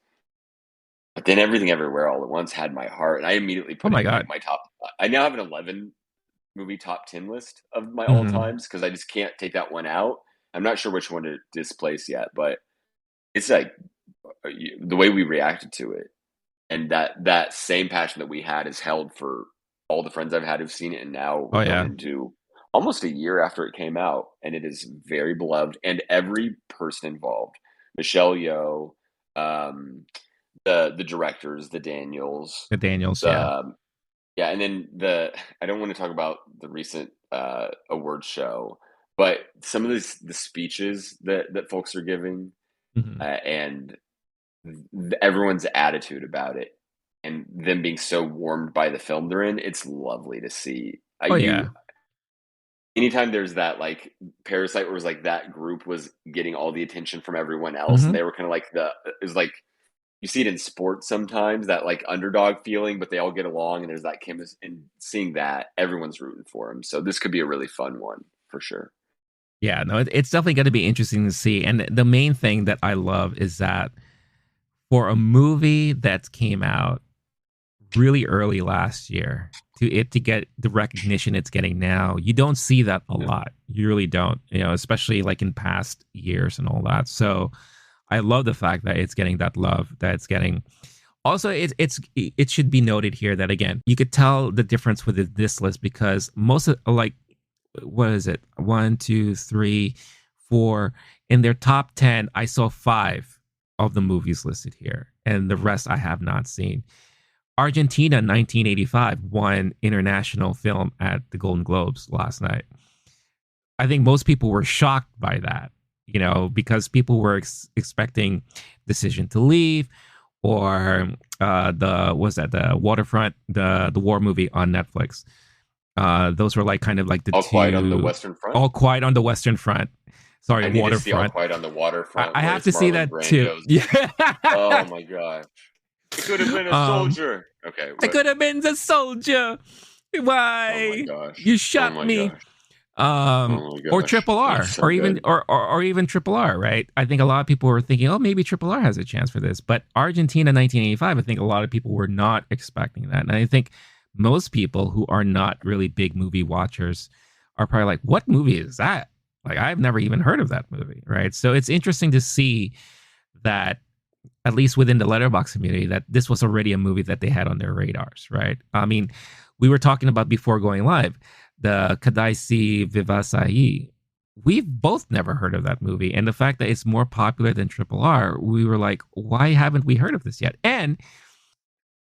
But then Everything Everywhere All at Once had my heart, and I immediately Oh put it my in like god. my top. I now have an 11 movie top 10 list of my all Hmm. times because I just can't take that one out. I'm not sure which one to displace yet, but it's like the way we reacted to it, and that same passion that we had is held for all the friends I've had who've seen it, and now Oh we're going yeah. into almost a year after it came out, and it is very beloved, and every person involved, Michelle Yeoh, um, the directors, the Daniels, The Daniels. Yeah. the yeah, and then I don't want to talk about the recent award show, but some of the speeches that folks are giving, Hmm. and everyone's attitude about it, and them being so warmed by the film they're in, it's lovely to see. Oh You yeah. Anytime there's that like Parasite, where it was like that group was getting all the attention from everyone else, and Hmm. they were kind of like it was like you see it in sports sometimes, that like underdog feeling, but they all get along and there's that chemistry, and seeing that everyone's rooting for him. So this could be a really fun one for sure. Yeah, no, it's definitely going to be interesting to see. And the main thing that I love is that for a movie that came out really early last year, to get the recognition it's getting now, you don't see that a No. lot. You really don't, especially like in past years and all that. So I love the fact that it's getting that love that it's getting. Also, it should be noted here that again, you could tell the difference with this list because most of like what is it? One, two, three, four. In their top 10, I saw five of the movies listed here, and the rest I have not seen. Argentina 1985 won international film at the Golden Globes last night. I think most people were shocked by that, because people were expecting Decision to Leave or the Waterfront, the war movie on Netflix. Those were like kind of like the All Quiet on the two. Western Front. All Quiet on the Western Front. Sorry, I need to see All Waterfront. Quiet on the Waterfront, I where have it's to see Marlon that too. Brando's. Yeah. Oh my gosh, it could have been a um, soldier. Okay, I what? could have been the soldier. Oh my Why gosh. you Oh shot my me? gosh. Um, Oh my or gosh. Triple That's R, so or even good. or even Triple R, right? I think a lot of people were thinking, oh, maybe Triple R has a chance for this, but Argentina 1985, I think a lot of people were not expecting that, and I think most people who are not really big movie watchers are probably like, what movie is that? Like, I've never even heard of that movie, right? So it's interesting to see that at least within the Letterboxd community, that this was already a movie that they had on their radars, right? I mean, we were talking about before going live, the Kadaisi Vivasai. We've both never heard of that movie. And the fact that it's more popular than Triple R, we were like, why haven't we heard of this yet? And,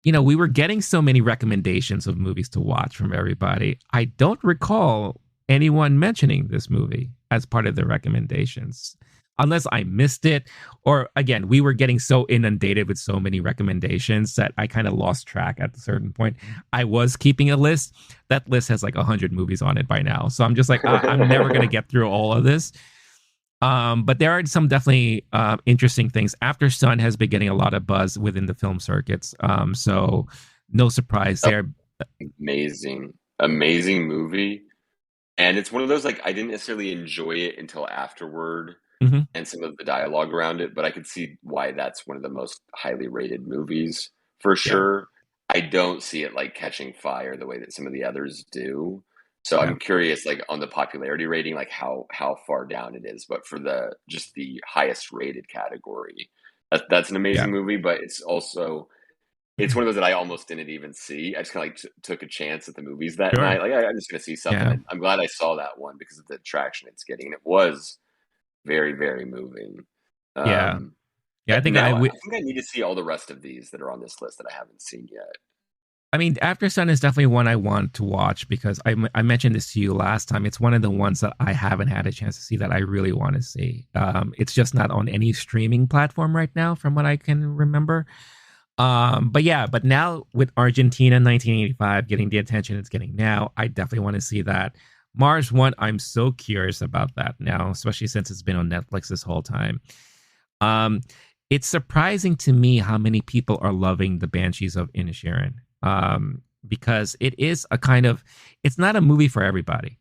we were getting so many recommendations of movies to watch from everybody. I don't recall anyone mentioning this movie as part of the recommendations, unless I missed it. Or again, we were getting so inundated with so many recommendations that I kind of lost track at a certain point. I was keeping a list. That list has like 100 movies on it by now. So I'm just like, I'm never going to get through all of this. But there are some definitely interesting things. After Sun has been getting a lot of buzz within the film circuits. So no surprise there. Amazing, amazing movie. And it's one of those, like, I didn't necessarily enjoy it until afterward Mm-hmm. and some of the dialogue around it, but I could see why that's one of the most highly rated movies for Yeah. sure. I don't see it like catching fire the way that some of the others do. So Yeah. I'm curious, like on the popularity rating, like how far down it is. But for the just the highest rated category, that's an Yeah. amazing movie. But it's one of those that I almost didn't even see. I just kind of like took a chance at the movies that Sure. night. Like I'm just gonna see something, Yeah. and I'm glad I saw that one because of the traction it's getting. And it was very, very moving. Yeah. Um, Yeah. I think now I think I need to see all the rest of these that are on this list that I haven't seen yet. I mean, After Sun is definitely one I want to watch because I mentioned this to you last time. It's one of the ones that I haven't had a chance to see that I really want to see. It's just not on any streaming platform right now, from what I can remember. But now with Argentina 1985 getting the attention it's getting now, I definitely want to see that. Mars One, I'm so curious about that now, especially since it's been on Netflix this whole time. Um, it's surprising to me how many people are loving the Banshees of Inisherin. Because it is a kind of, it's not a movie for everybody.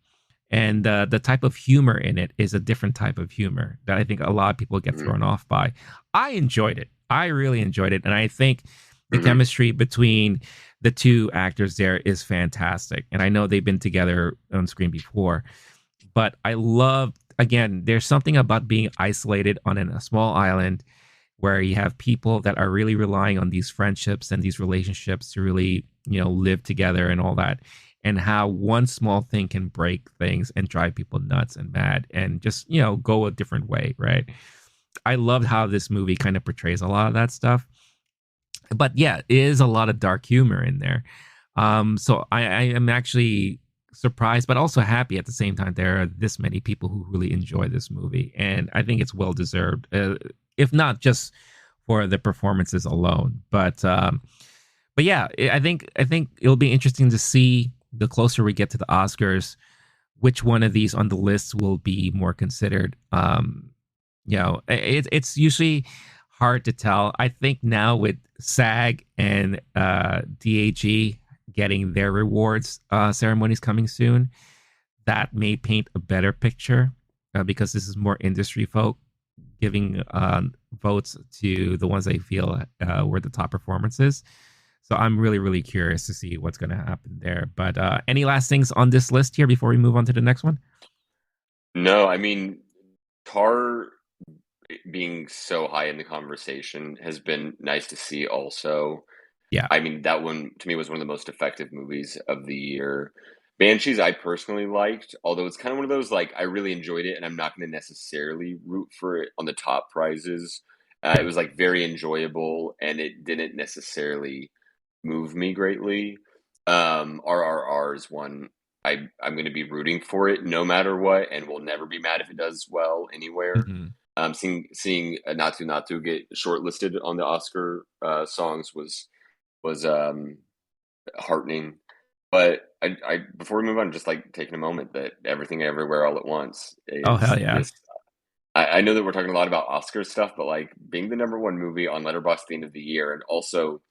And the type of humor in it is a different type of humor that I think a lot of people get Mhm, thrown off by. I enjoyed it. I really enjoyed it. And I think the mhm. chemistry between the two actors there is fantastic. And I know they've been together on screen before, but I love, again, there's something about being isolated on a small island where you have people that are really relying on these friendships and these relationships to really, live together and all that. And how one small thing can break things and drive people nuts and mad and just, go a different way, right? I loved how this movie kind of portrays a lot of that stuff. But yeah, it is a lot of dark humor in there. So I am actually surprised, but also happy at the same time. There are this many people who really enjoy this movie, and I think it's well deserved, if not just for the performances alone. But yeah, I think it'll be interesting to see the closer we get to the Oscars, which one of these on the list will be more considered. It's usually hard to tell. I think now with SAG and DAG getting their rewards ceremonies coming soon, that may paint a better picture because this is more industry folk giving votes to the ones they feel were the top performances. So I'm really, really curious to see what's going to happen there. But any last things on this list here before we move on to the next one? No, I mean, Tar being so high in the conversation has been nice to see also. Yeah. I mean, that one to me was one of the most effective movies of the year. Banshees, I personally liked, although it's kind of one of those like I really enjoyed it, and I'm not going to necessarily root for it on the top prizes. It was like very enjoyable, and it didn't necessarily move me greatly. RRR is one I'm going to be rooting for it no matter what, and will never be mad if it does well anywhere. Hmm. Seeing Natu Natu get shortlisted on the Oscar songs was heartening. But I before we move on, just like taking a moment that Everything Everywhere All at Once Oh is hell yeah. this. I know that we're talking a lot about Oscar stuff, but like being the number one movie on Letterboxd at the end of the year, and also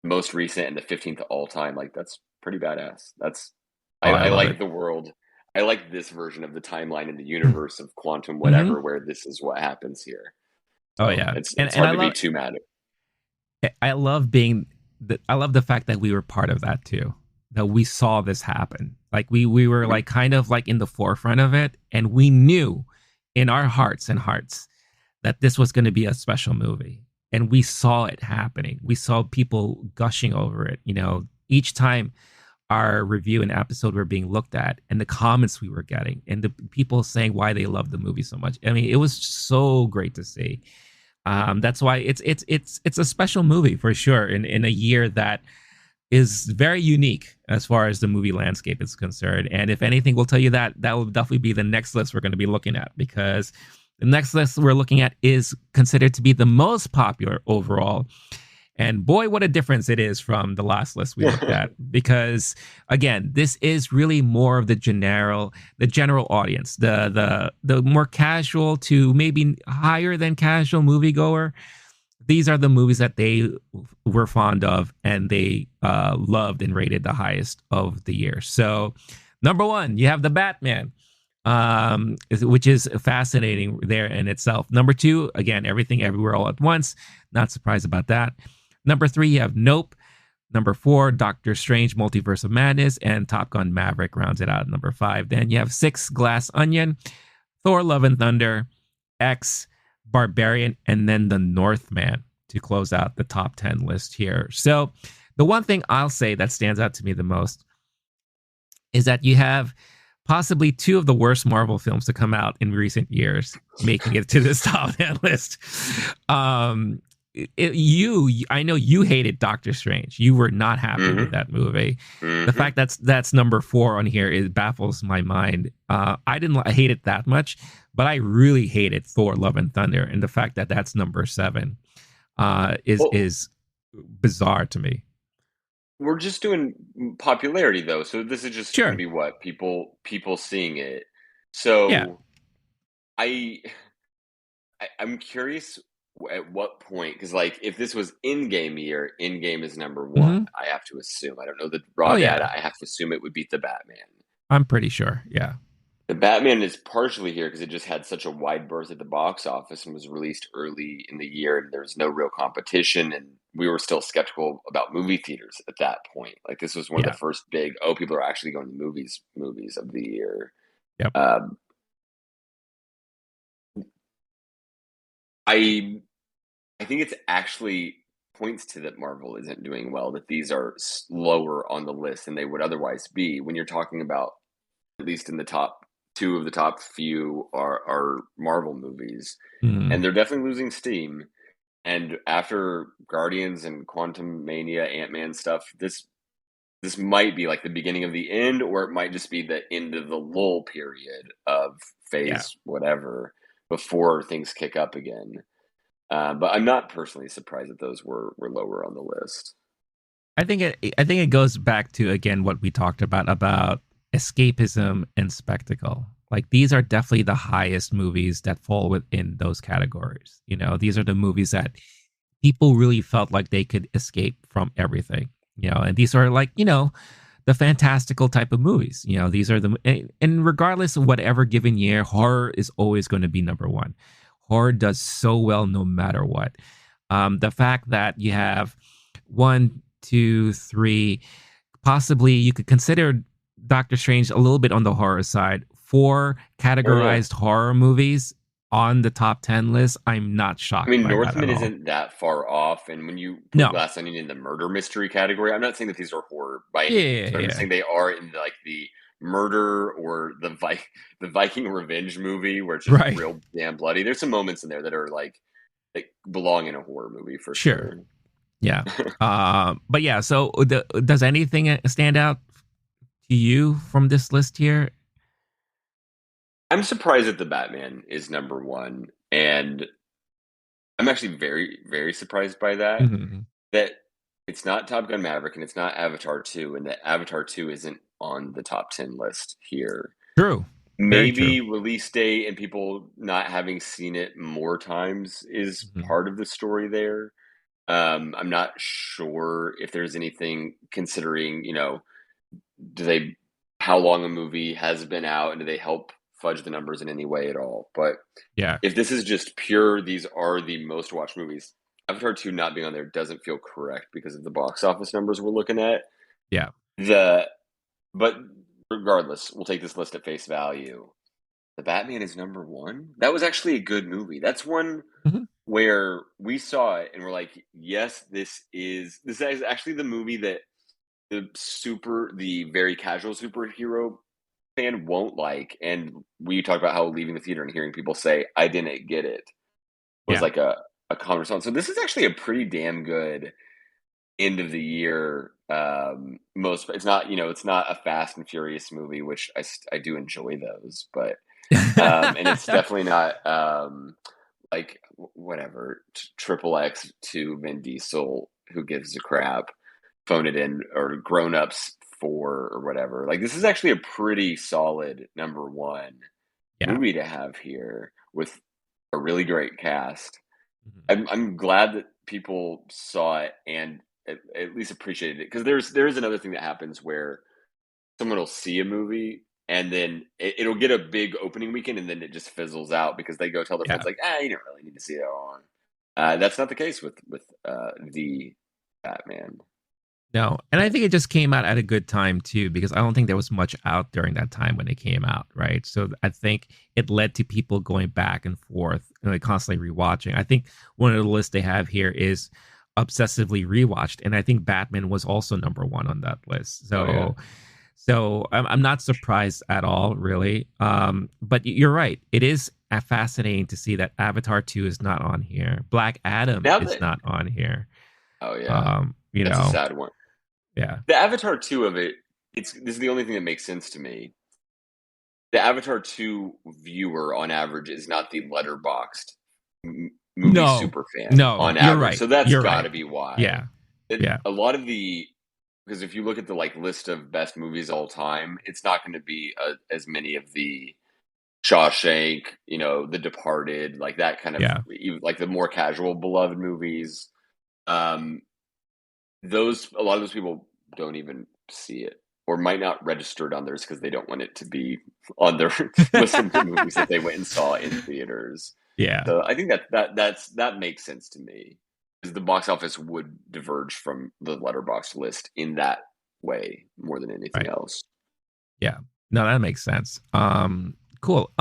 most recent and the 15th all time, like that's pretty badass. That's Oh, I I love it. like the world. I like this version of the timeline in the universe of quantum Mm-hmm. whatever, where this is what happens here. Oh So yeah, it's and hard I to be love too mad. I love being I love the fact that we were part of that too. That we saw this happen. Like we were Mhm. like kind of like in the forefront of it, and we knew in our hearts that this was going to be a special movie. And we saw it happening. We saw people gushing over it. You know, each time our review and episode were being looked at, and the comments we were getting, and the people saying why they loved the movie so much. I mean, it was so great to see. That's why it's a special movie for sure in a year that is very unique as far as the movie landscape is concerned. And if anything, we'll tell you that that will definitely be the next list we're going to be looking at, because the next list we're looking at is considered to be the most popular overall. And boy, what a difference it is from the last list we looked at. Because again, this is really more of the general audience, the more casual to maybe higher than casual moviegoer. These are the movies that they were fond of and they loved and rated the highest of the year. So, number one, you have the Batman, which is fascinating there in itself. Number two, again, Everything Everywhere All at Once. Not surprised about that. Number three, you have Nope. Number four, Doctor Strange, Multiverse of Madness, and Top Gun Maverick rounds it out at number five. Then you have six, Glass Onion, Thor, Love and Thunder, X, Barbarian, and then The Northman to close out the top 10 list here. So, the one thing I'll say that stands out to me the most is that you have possibly two of the worst Marvel films to come out in recent years making it to this top 10 list. Um, I know you hated Doctor Strange. You were not happy with Hmm. that movie. The Hmm. fact that's number four on here is baffles my mind. I hate it that much, but I really hated Thor: Love and Thunder, and the fact that that's number seven Well, is bizarre to me. we're just doing popularity though, so this is just going to Sure. be what people seeing it. Yeah. So I, I'm curious at what point, because like if this was in-game year, in-game is number one. Hmm. I have to assume. I don't know the Oh raw yeah. data. I have to assume it would beat the Batman. I'm pretty sure. Yeah. The Batman is partially here because it just had such a wide berth at the box office and was released early in the year, and there was no real competition, and we were still skeptical about movie theaters at that point. Like this was one of Yeah. the first big, oh, people are actually going to movies of the year. Yep. Um, I I think it's actually points to that Marvel isn't doing well, that these are lower on the list than they would otherwise be when you're talking about, at least in the top two of the top few are Marvel movies, Mm. and they're definitely losing steam. And after Guardians and Quantum Mania, Ant-Man stuff, this might be like the beginning of the end, or it might just be the end of the lull period of Yeah. phase whatever before things kick up again. But I'm not personally surprised that those were lower on the list. I think it goes back to again what we talked about escapism and spectacle. Like these are definitely the highest movies that fall within those categories. You know, these are the movies that people really felt like they could escape from everything. You know, and these are like, you know, the fantastical type of movies. You know, these are and regardless of whatever given year, horror is always going to be number one. Horror does so well no matter what. The fact that you have one, two, three, possibly you could consider Doctor Strange a little bit on the horror side. Four Oh yeah. categorized horror movies on the top 10 list. I'm not I shocked mean, by that at Northman all. isn't that far off, and when you put No. Glass Onion in the murder mystery category, I'm not saying that these are horror by Yeah, any means, yeah, but I'm just yeah. saying they are in like the murder or the Viking revenge movie where it's just Right. real damn bloody. There's some moments in there that are like they belong in a horror movie for Sure. sure. Yeah. But yeah, so does anything stand out to you from this list here? I'm surprised that the Batman is number one, and I'm actually very, very surprised by that. Hmm. That it's not Top Gun Maverick and it's not Avatar 2, and that Avatar 2 isn't on the top 10 list here. True. Very true. Maybe release date and people not having seen it more times is Mhm. part of the story there. I'm not sure if there's anything considering, do they how long a movie has been out and do they help fudge the numbers in any way at all? But Yeah. if this is just pure, these are the most watched movies. Avatar 2 not being on there doesn't feel correct because of the box office numbers we're looking at. Yeah. The but regardless, we'll take this list at face value. The Batman is number one. That was actually a good movie. That's one Mhm. where we saw it and we're like, yes, this is actually the movie that the very casual superhero fan won't like. And we talked about how leaving the theater and hearing people say, I didn't get it was Yeah. like a common response. So this is actually a pretty damn good end of the year. Most it's not it's not a Fast and Furious movie, which I do enjoy those, but and it's definitely not like whatever Triple X to Vin Diesel, who gives a crap, phone it in, or Grown Ups 4 or whatever. Like this is actually a pretty solid number one Yeah. movie to have here with a really great cast. Mhm. I'm glad that people saw it and at least appreciated it, because there's another thing that happens where someone will see a movie and then it'll get a big opening weekend and then it just fizzles out because they go tell their Yeah. friends like, you don't really need to see that on. That's not the case with the Batman. No, and I think it just came out at a good time too, because I don't think there was much out during that time when it came out, right? So I think it led to people going back and forth and like constantly rewatching. I think one of the lists they have here is obsessively rewatched, and I think Batman was also number one on that list. Oh yeah, So I'm not surprised at all, really. But you're right; it is fascinating to see that Avatar 2 is not on here. Black Adam now is that not on here. oh yeah, You that's a know, sad one. yeah, The Avatar 2 of it, this is the only thing that makes sense to me. The Avatar 2 viewer on average is not the Letterboxd movie no, super fan no, on you're average. right. So that's You're got right. to be why. Yeah, yeah, A lot of the because if you look at the like list of best movies all time, it's not going to be as many of the Shawshank, The Departed, like that kind of yeah, like the more casual beloved movies. Um, those a lot of those people don't even see it or might not register it on theirs because they don't want it to be on their list of the movies that they went and saw in theaters. yeah. So I think that makes sense to me, because the box office would diverge from the Letterboxd list in that way more than anything Right. else. Yeah. No, that makes sense. Cool.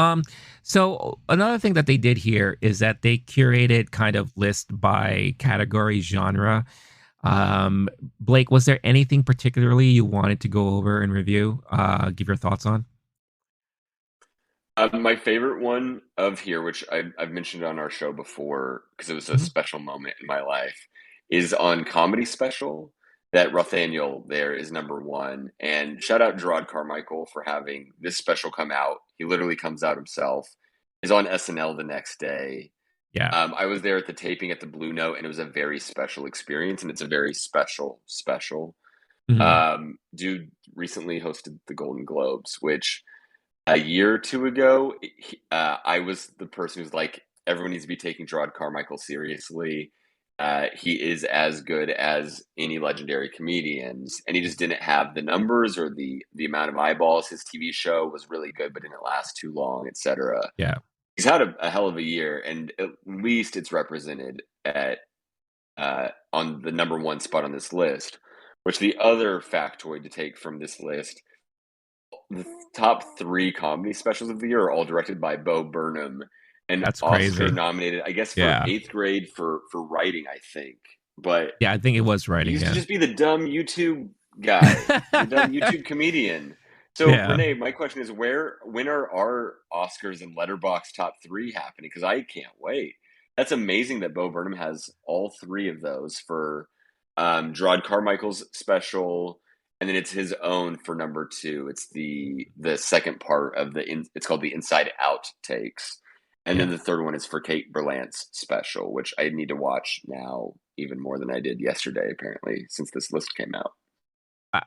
So another thing that they did here is that they curated kind of list by category genre. Um, Blake, was there anything particularly you wanted to go over and review? Give your thoughts on? My favorite one of here, which I've mentioned on our show before because it was a Mhm. special moment in my life, is on comedy special. That Rothaniel there is number one. And shout out Gerard Carmichael for having this special come out. He literally comes out himself. Is on SNL the next day. Yeah. I was there at the taping at the Blue Note, and it was a very special experience, and it's a very special. Mhm. Dude recently hosted the Golden Globes, which a year or two ago, I was the person who's like, everyone needs to be taking Gerard Carmichael seriously. He is as good as any legendary comedians, and he just didn't have the numbers or the amount of eyeballs. His TV show was really good, but didn't last too long, etc. Yeah. He's had a hell of a year, and at least it's represented at on the number one spot on this list. Which the other factoid to take from this list, the top three comedy specials of the year are all directed by Bo Burnham, an That's Oscar crazy. nominated, I guess, for Yeah. eighth grade for writing, I think. But Yeah, I think it was he writing, used to yeah. just be the dumb YouTube guy, the dumb YouTube comedian. So Yeah. Renee, my question is, when are our Oscars and Letterbox top three happening? Because I can't wait. That's amazing that Bo Burnham has all three of those for Gerard Carmichael's special, and then it's his own for number two. It's the second part of it's called the Inside Out takes, and then Yeah. the third one is for Kate Berlant's special, which I need to watch now even more than I did yesterday, apparently, since this list came out.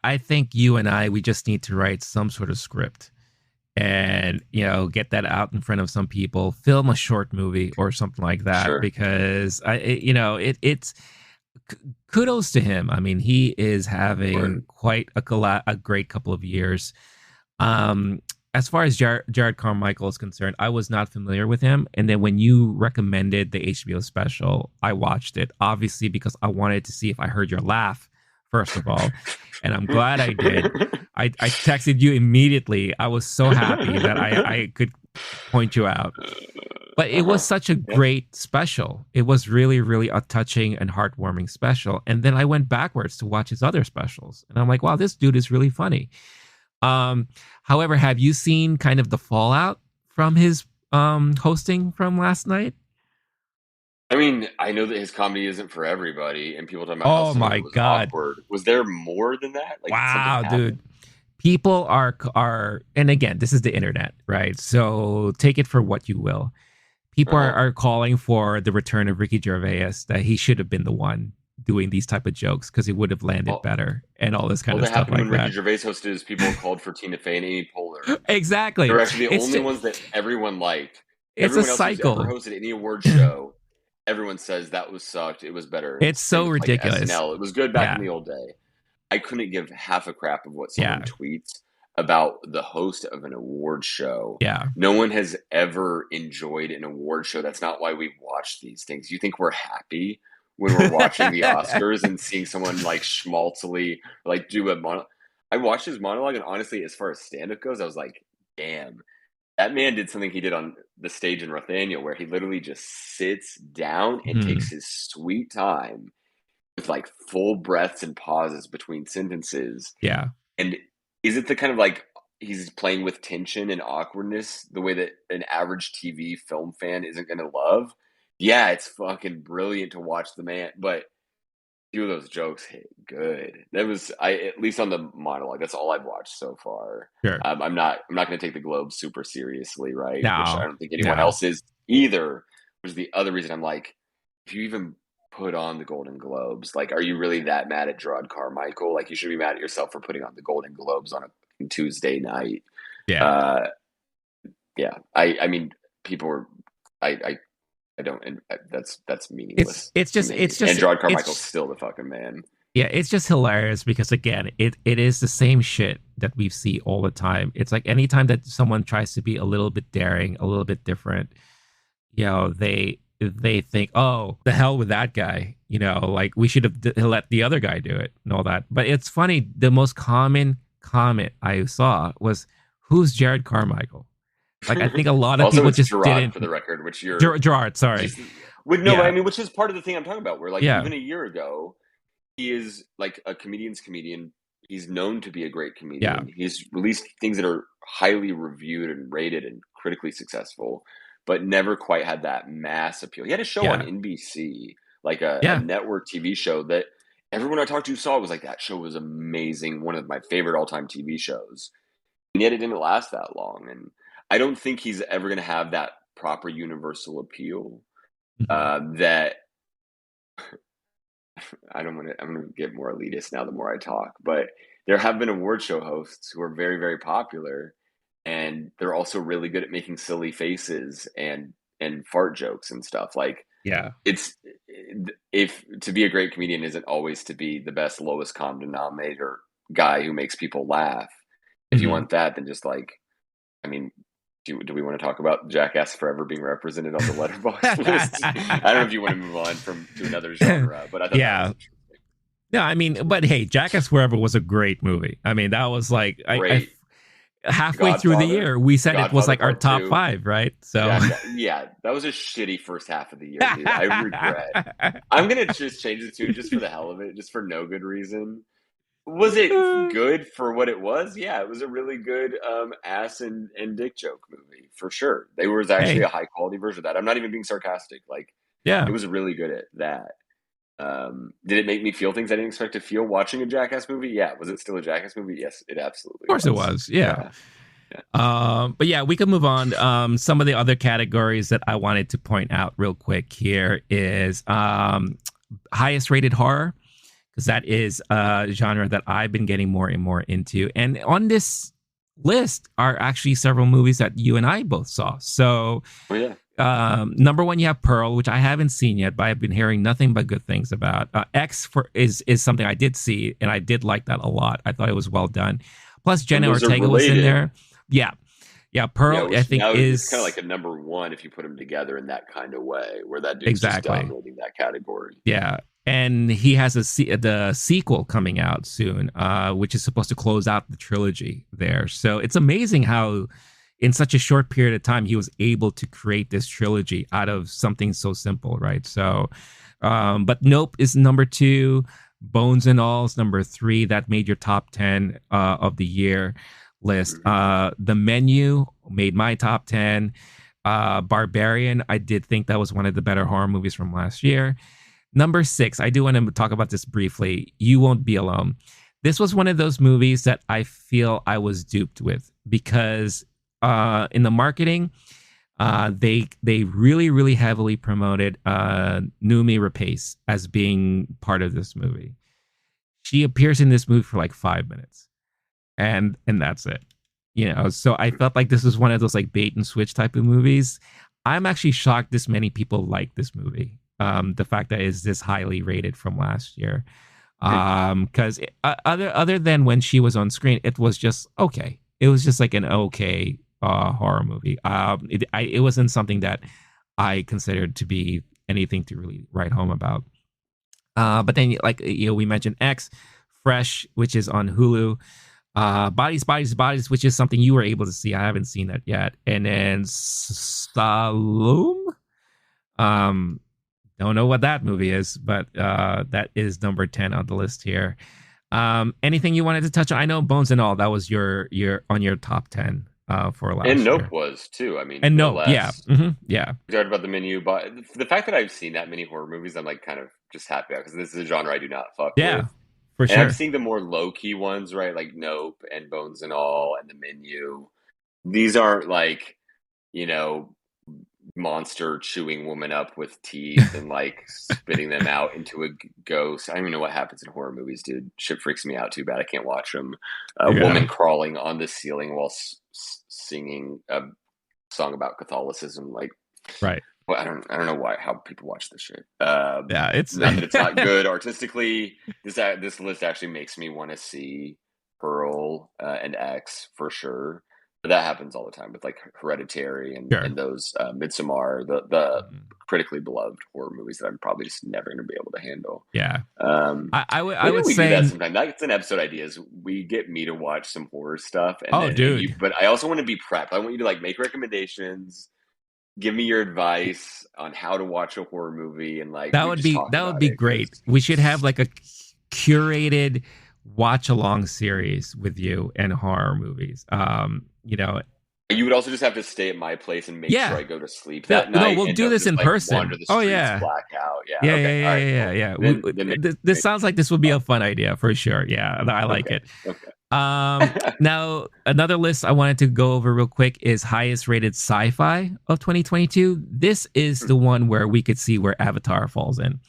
I think you and we just need to write some sort of script and get that out in front of some people, film a short movie or something like that, Sure. because it's kudos to him. I mean, he is having Word. quite a great couple of years. um as far as Jared Carmichael is concerned, I was not familiar with him, and then when you recommended the HBO special, I watched it, obviously because I wanted to see if I heard your laugh, first of all, and I'm glad I did. I texted you immediately. I was so happy that I could point you out. But it was such a Yeah. great special. It was really, really a touching and heartwarming special. And then I went backwards to watch his other specials, and I'm like, wow, this dude is really funny. Um, However, have you seen kind of the fallout from his hosting from last night? I mean, I know that his comedy isn't for everybody, and people talking about how Oh some of my it was god. awkward. Was there more than that? Like, did something Wow, dude. happen? People are and again, this is the internet, right? So take it for what you will. People Uh-huh. are calling for the return of Ricky Gervais, that he should have been the one doing these type of jokes because he would have landed Well, better and all this kind well, of that stuff happened like when Ricky that. Gervais hosted his people called for Tina Fey and Amy Poehler. They Exactly. were actually the It's only just, ones that everyone liked. it's a Everyone else who's ever cycle. hosted any award show, everyone says that was sucked. It was better. It's Same so with like ridiculous. SNL. It was good back in Yeah. the old day. I couldn't give half a crap of what someone Yeah. tweets about the host of an award show. Yeah. No one has ever enjoyed an award show. That's not why we watch these things. You think we're happy when we're watching the Oscars and seeing someone like schmaltzily like do a monologue? I watched his monologue, and honestly, as far as stand-up goes, I was like, damn, that man did something he did on the stage in Rathania where he literally just sits down and takes Hmm. his sweet time with like full breaths and pauses between sentences. Yeah. And is it the kind of like he's playing with tension and awkwardness the way that an average TV film fan isn't going to love? Yeah, it's fucking brilliant to watch the man, but few of those jokes hit good. That was I at least on the monologue. That's all I've watched so far. Sure. I'm not going to take the Globe super seriously, right? Which I No. don't think anyone No. else is either. Which is the other reason I'm like, if you even put on the Golden Globes, like, are you really that mad at Gerard Carmichael? Like, you should be mad at yourself for putting on the Golden Globes on a Tuesday night. Yeah. Uh, yeah, I mean, people were, I don't, and that's meaningless It's to just me. it's just And Gerard Carmichael's it's still the fucking man. Yeah, it's just hilarious because again, it is the same shit that we see all the time. It's like anytime that someone tries to be a little bit daring, a little bit different, they think, oh, the hell with that guy. Like we should have let the other guy do it and all that. But it's funny. The most common comment I saw was, "Who's Jared Carmichael?" Like I think a lot of Also, people it's just Gerard didn't. for the record, which you're Gerard, sorry. just would no. I Yeah, mean, which is part of the thing I'm talking about. Where like yeah, even a year ago, he is like a comedian's comedian. He's known to be a great yeah, comedian. He's released things that are highly reviewed and rated and critically successful, but never quite had that mass appeal. He had a show on yeah, NBC, like a yeah. network TV show that everyone I talked to saw was like, that show was amazing, one of my favorite all time TV shows. And yet it didn't last that long. And I don't think he's ever going to have that proper universal appeal Mhm. that I don't want to. I'm going to get more elitist now the more I talk, but there have been award show hosts who are very, very popular, and they're also really good at making silly faces and fart jokes and stuff. Like Yeah. it's if to be a great comedian isn't always to be the best lowest common denominator guy who makes people laugh. If you Mhm. want that, then just like I mean, do we want to talk about Jackass Forever being represented on the Letterboxd list? I don't know if you want to move on from to another genre, but I thought that was Yeah. interesting. Yeah, I mean, but hey, Jackass Forever was a great movie. I mean, that was like Great. halfway through the Godfather, year, we said it was Godfather like our Part top 2, five, right? So Jackass. Yeah, that was a shitty first half of the year, dude. I regret. I'm gonna just change it to just for the hell of it, just for no good reason. Was it good for what it was? Yeah, it was a really good ass and dick joke movie for sure. There was actually hey, a high quality version of that. I'm not even being sarcastic. Like it yeah, was really good at that. Did it make me feel things I didn't expect to feel watching a Jackass movie? Yeah. Was it still a Jackass movie? Yes, it of absolutely course it was. was. Yeah. Yeah. Yeah. But yeah, we can move on. Some of the other categories that I wanted to point out real quick here is highest rated horror, because that is a genre that I've been getting more and more into. And on this list are actually several movies that you and I both saw. So, Oh yeah. number one, you have Pearl, which I haven't seen yet, but I've been hearing nothing but good things about. Is something I did see, and I did like that a lot. I thought it was well done. Plus, And Jenna those are Ortega was in related. there. Yeah, yeah. Yeah, Pearl, I which think now it's kind of is like a number one if you put them together in that kind of way, where that dude's just exactly. dominating that category. Yeah, and he has the sequel coming out soon, which is supposed to close out the trilogy there. So it's amazing how, in such a short period of time, he was able to create this trilogy out of something so simple, right? So, but Nope is number two. Bones and All is number three. That made your top 10 of the year list. The Menu made my top 10. Barbarian, I did think that was one of the better horror movies from last year. Number six, I do want to talk about this briefly. You Won't Be Alone. This was one of those movies that I feel I was duped with, because in the marketing, they really heavily promoted Noomi Rapace as being part of this movie. She appears in this movie for like 5 minutes, and that's it. So I felt like this was one of those like bait and switch type of movies. I'm actually shocked this many people like this movie. The fact that it's this highly rated from last year, because other than when she was on screen, it was just okay. It was just like an okay horror movie. It wasn't something that I considered to be anything to really write home about. But then, like we mentioned X, Fresh, which is on Hulu. Bodies, which is something you were able to see. I haven't seen that yet. And then Saloom. Don't know what that movie is, but that is number 10 on the list here. Anything you wanted to touch on? I know Bones and All, that was your on your top 10 for last And Nope year. was too. I mean, And no Nope, yeah. less. Yeah. We talked about the Menu, but the fact that I've seen that many horror movies, I'm like kind of just happy because this is a genre I do not fuck Yeah, with. for And I'm sure. seeing the more low key ones, right? Like Nope and Bones and All and the Menu. These aren't like, you know, monster chewing woman up with teeth and like spitting them out into a ghost. I don't even know what happens in horror movies, dude. Shit freaks me out too bad. I can't watch them. A Yeah. woman crawling on the ceiling while singing a song about Catholicism. Like, Right. well, I don't know how people watch this shit. Yeah, it's Not that it's not good artistically. This list actually makes me want to see Pearl and X for sure. But that happens all the time with like Hereditary and sure. those Midsommar, the Mhm. critically beloved horror movies that I'm probably just never going to be able to handle. Yeah. I Maybe would we do say that sometime. That's an episode idea. Is we get me to watch some horror stuff, and oh then and you. dude. But I also want to be prepped. I want you to like make recommendations, give me your advice on how to watch a horror movie, and like we just talk That would about be it. great. We should have like a curated watch along series with you and horror movies. You would also just have to stay at my place and make sure Yeah. I go to sleep No, that no, night we'll and do don't this just in like wander person. the Oh streets yeah. blackout. Yeah. Yeah, Okay. yeah, All yeah, right. yeah, Cool. yeah. Then This sounds like this would be a fun idea for sure. Yeah, I like okay. it. Okay. Now another list I wanted to go over real quick is highest rated sci-fi of 2022. This is the one where we could see where Avatar falls in.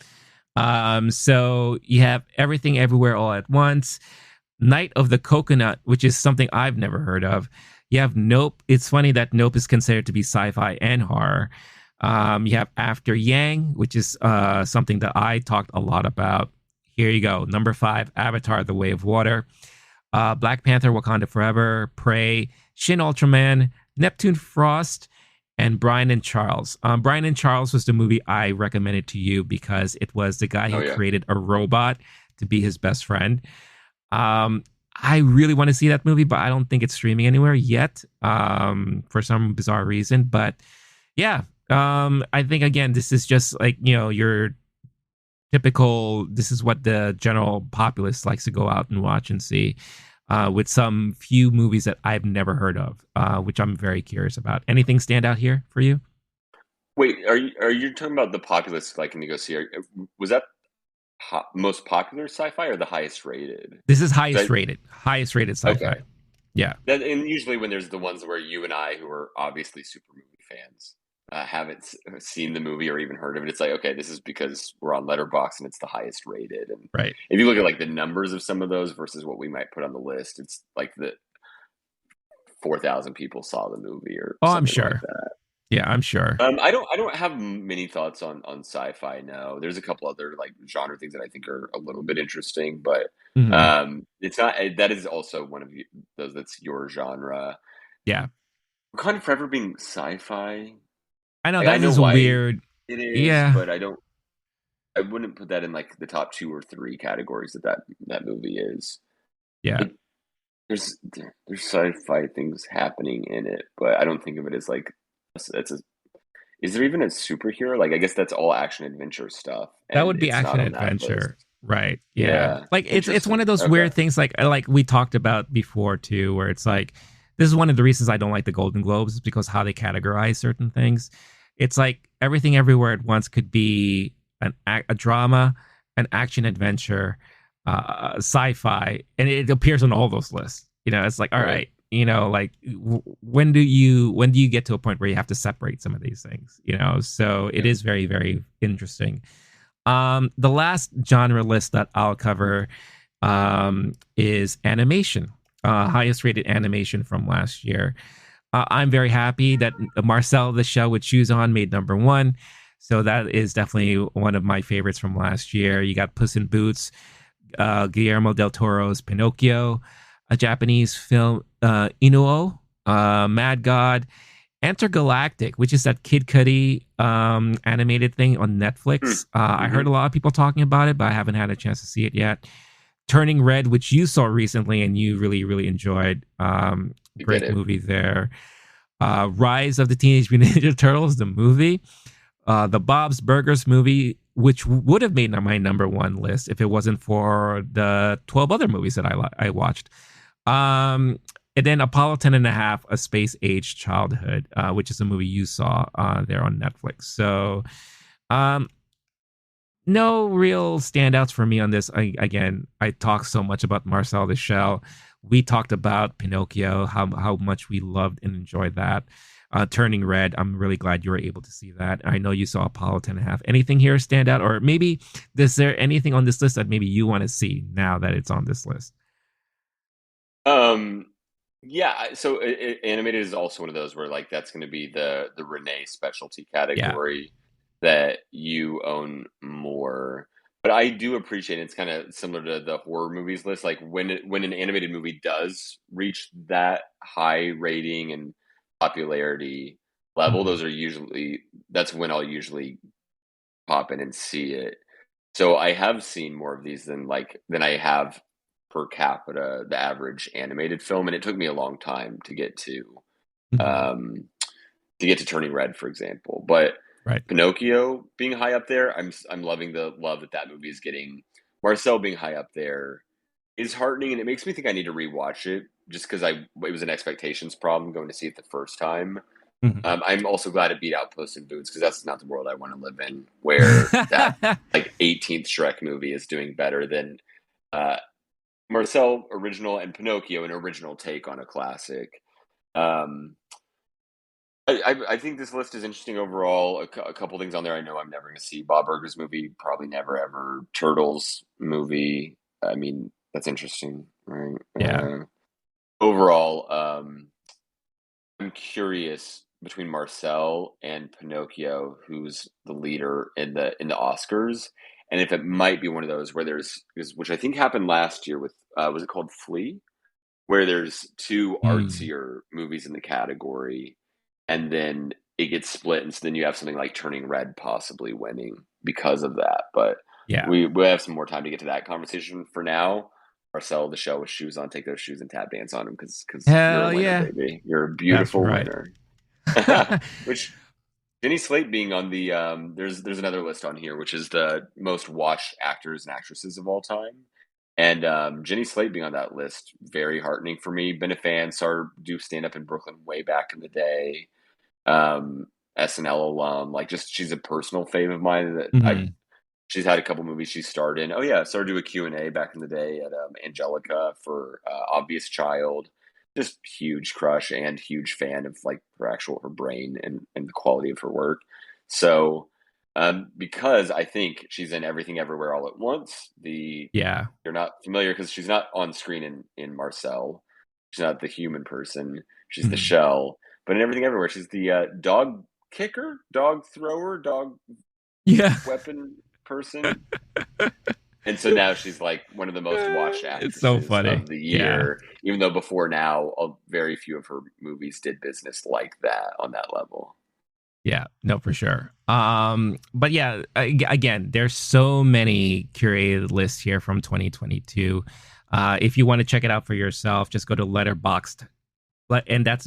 So you have Everything Everywhere All at Once, Night of the Coconut, which is something I've never heard of. You have Nope. It's funny that Nope is considered to be sci-fi and horror. You have After Yang, which is something that I talked a lot about. Here you go. Number 5, Avatar: The Way of Water. Black Panther: Wakanda Forever, Prey, Shin Ultraman, Neptune Frost, and Brian and Charles. Brian and Charles was the movie I recommended to you because it was the guy who created a robot to be his best friend. I really want to see that movie, but I don't think it's streaming anywhere yet for some bizarre reason. But yeah, I think, again, this is just like, your typical, this is what the general populace likes to go out and watch and see, with some few movies that I've never heard of, which I'm very curious about. Anything stand out here for you? Wait, are you talking about the populace liking to go see? Was that most popular sci-fi or the highest rated? This is highest rated sci-fi. Okay. Yeah. And usually when there's the ones where you and I, who are obviously super movie fans, haven't seen the movie or even heard of it, it's like, okay, this is because we're on Letterboxd and it's the highest rated. And Right. if you look at like the numbers of some of those versus what we might put on the list, it's like the 4,000 people saw the movie or Oh, I'm something like sure. that. Yeah, I'm sure. I don't have many thoughts on sci-fi. No, there's a couple other like genre things that I think are a little bit interesting, but Hmm. it's not. That is also one of those that's your genre. Yeah. Kind of forever being sci-fi. I know I that know is a why weird. it is, Yeah. but I don't. I wouldn't put that in like the top two or three categories that movie is. Yeah. It, there's sci-fi things happening in it, but I don't think of it as like it's a. Is there even a superhero? Like, I guess that's all action adventure stuff, That and would be it's not action on that list. adventure. Right. Yeah. Yeah, Like it's one of interesting. those Okay. weird things like we talked about before too, where it's like this is one of the reasons I don't like the Golden Globes is because how they categorize certain things. It's like everything everywhere at once could be a drama, an action adventure, sci-fi, and it appears on all those lists. It's like all Right. right, like when do you get to a point where you have to separate some of these things? So it Yeah. is very very interesting. The last genre list that I'll cover is animation, highest rated animation from last year. I'm very happy that Marcel the Shell with Shoes On made number one. So that is definitely one of my favorites from last year. You got Puss in Boots, Guillermo del Toro's Pinocchio, a Japanese film, Inuo, Mad God, Intergalactic, which is that Kid Cudi animated thing on Netflix. I heard Mm-hmm. a lot of people talking about it, but I haven't had a chance to see it yet. Turning Red, which you saw recently and you really, really enjoyed. You did Great it. movie there. Rise of the Teenage Mutant Ninja Turtles, the movie. The Bob's Burgers movie, which would have made my number one list if it wasn't for the 12 other movies that I watched. Um, and then Apollo 10 and a half, A Space Age Childhood, which is a movie you saw there on Netflix. So, um, no real standouts for me on this. I talked so much about Marcel the Shell. We talked about Pinocchio, how much we loved and enjoyed that. Turning Red, I'm really glad you were able to see that. I know you saw Apollo 10 and a half. Anything here stand out? Or maybe, is there anything on this list that maybe you want to see now that it's on this list? Um, yeah. So animated is also one of those where like that's going to be the Renee specialty Yeah. category that you own more. But I do appreciate it. It's kind of similar to the horror movies list. Like when an animated movie does reach that high rating and popularity level, Mhm. those are usually that's when I'll usually pop in and see it. So I have seen more of these than I have per capita, the average animated film, and it took me a long time Mhm. um, to get to Turning Red, for example. But Right. Pinocchio being high up there, I'm loving the love that movie is getting. Marcel being high up there is heartening, and it makes me think I need to rewatch it just because it was an expectations problem going to see it the first time. Mhm. I'm also glad it beat out Puss in Boots because that's not the world I want to live in, where that like 18th Shrek movie is doing better than uh, Marcel original and Pinocchio, an original take on a classic. Um, I think this list is interesting overall. A couple things on there I know I'm never going to see. Bob Burger's movie, probably never ever. Turtles movie. I mean, that's interesting, right? Yeah. Overall, I'm curious between Marcel and Pinocchio, who's the leader in the Oscars, and if it might be one of those where which I think happened last year with was it called Flea, where there's two Mm. artsier movies in the category, and then it gets split, and so then you have something like Turning Red possibly winning because of that. But Yeah. we have some more time to get to that conversation. For now, Marcel the Shell with shoes on, take those shoes and tap dance on them because you're a Hell winner, yeah. baby. You're a That's beautiful right. winner. Which Jenny Slate being on the there's another list on here which is the most watched actors and actresses of all time. And Jenny Slate being on that list, very heartening for me. Been a fan, saw her do stand up in Brooklyn way back in the day. Um, SNL alum, like just she's a personal fave of mine that I've Mhm. she's had a couple movies she starred in. Oh yeah, I started to do a Q&A back in the day at Angelica for Obvious Child. just huge crush and huge fan of like her brain and the quality of her work. So because I think she's in Everything Everywhere All at Once. The Yeah. You're not familiar because she's not on screen in Marcel. She's not the human person. She's the Mhm. shell. But in Everything Everywhere, she's the dog kicker, dog thrower, dog Yeah. weapon person. And so now she's like one of the most watched It's so actresses funny. of the Yeah. year, even though before now, very few of her movies did business like that on that level. Yeah, no, for sure. But yeah, again, there's so many curated lists here from 2022. If you want to check it out for yourself, just go to Letterboxd, and that's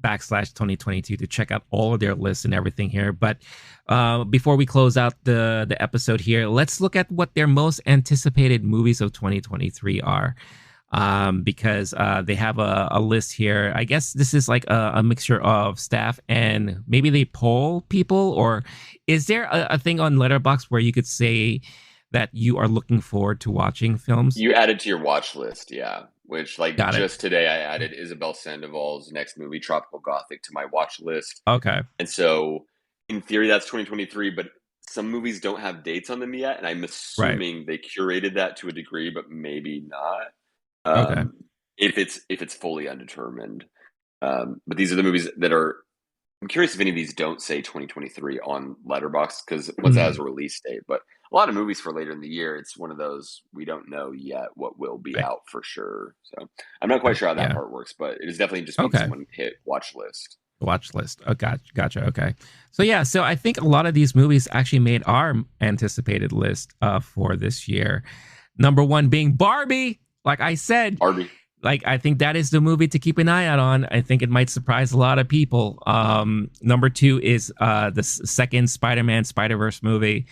boxd.com/2022 to check out all of their lists and everything here. But before we close out the episode here, let's look at what their most anticipated movies of 2023 are. Because they have a list here. I guess this is like a mixture of staff and maybe they poll people, or is there a thing on Letterboxd where you could say that you are looking forward to watching films? You added to your watch list, yeah. Which, like, Got it. just today, I added Isabel Sandoval's next movie, Tropical Gothic, to my watch list. Okay. And so, in theory, that's 2023, but some movies don't have dates on them yet. And I'm Right. assuming they curated that to a degree, but maybe not. Okay. If it's fully undetermined. But these are the movies that are. I'm curious if any of these don't say 2023 on Letterboxd because once that has Mhm. a release date. But a lot of movies for later in the year, it's one of those we don't know yet what will be Right. out for sure. So I'm not quite Right. sure how that Yeah. part works, but it is definitely just means Okay. someone hit watch list. Watch list. Oh, gotcha. Okay. So yeah, so I think a lot of these movies actually made our anticipated list for this year. Number one being Barbie. Like I said, Barbie. like I think that is the movie to keep an eye out on. I think it might surprise a lot of people. Number two is the second Spider-Man Spider-Verse movie.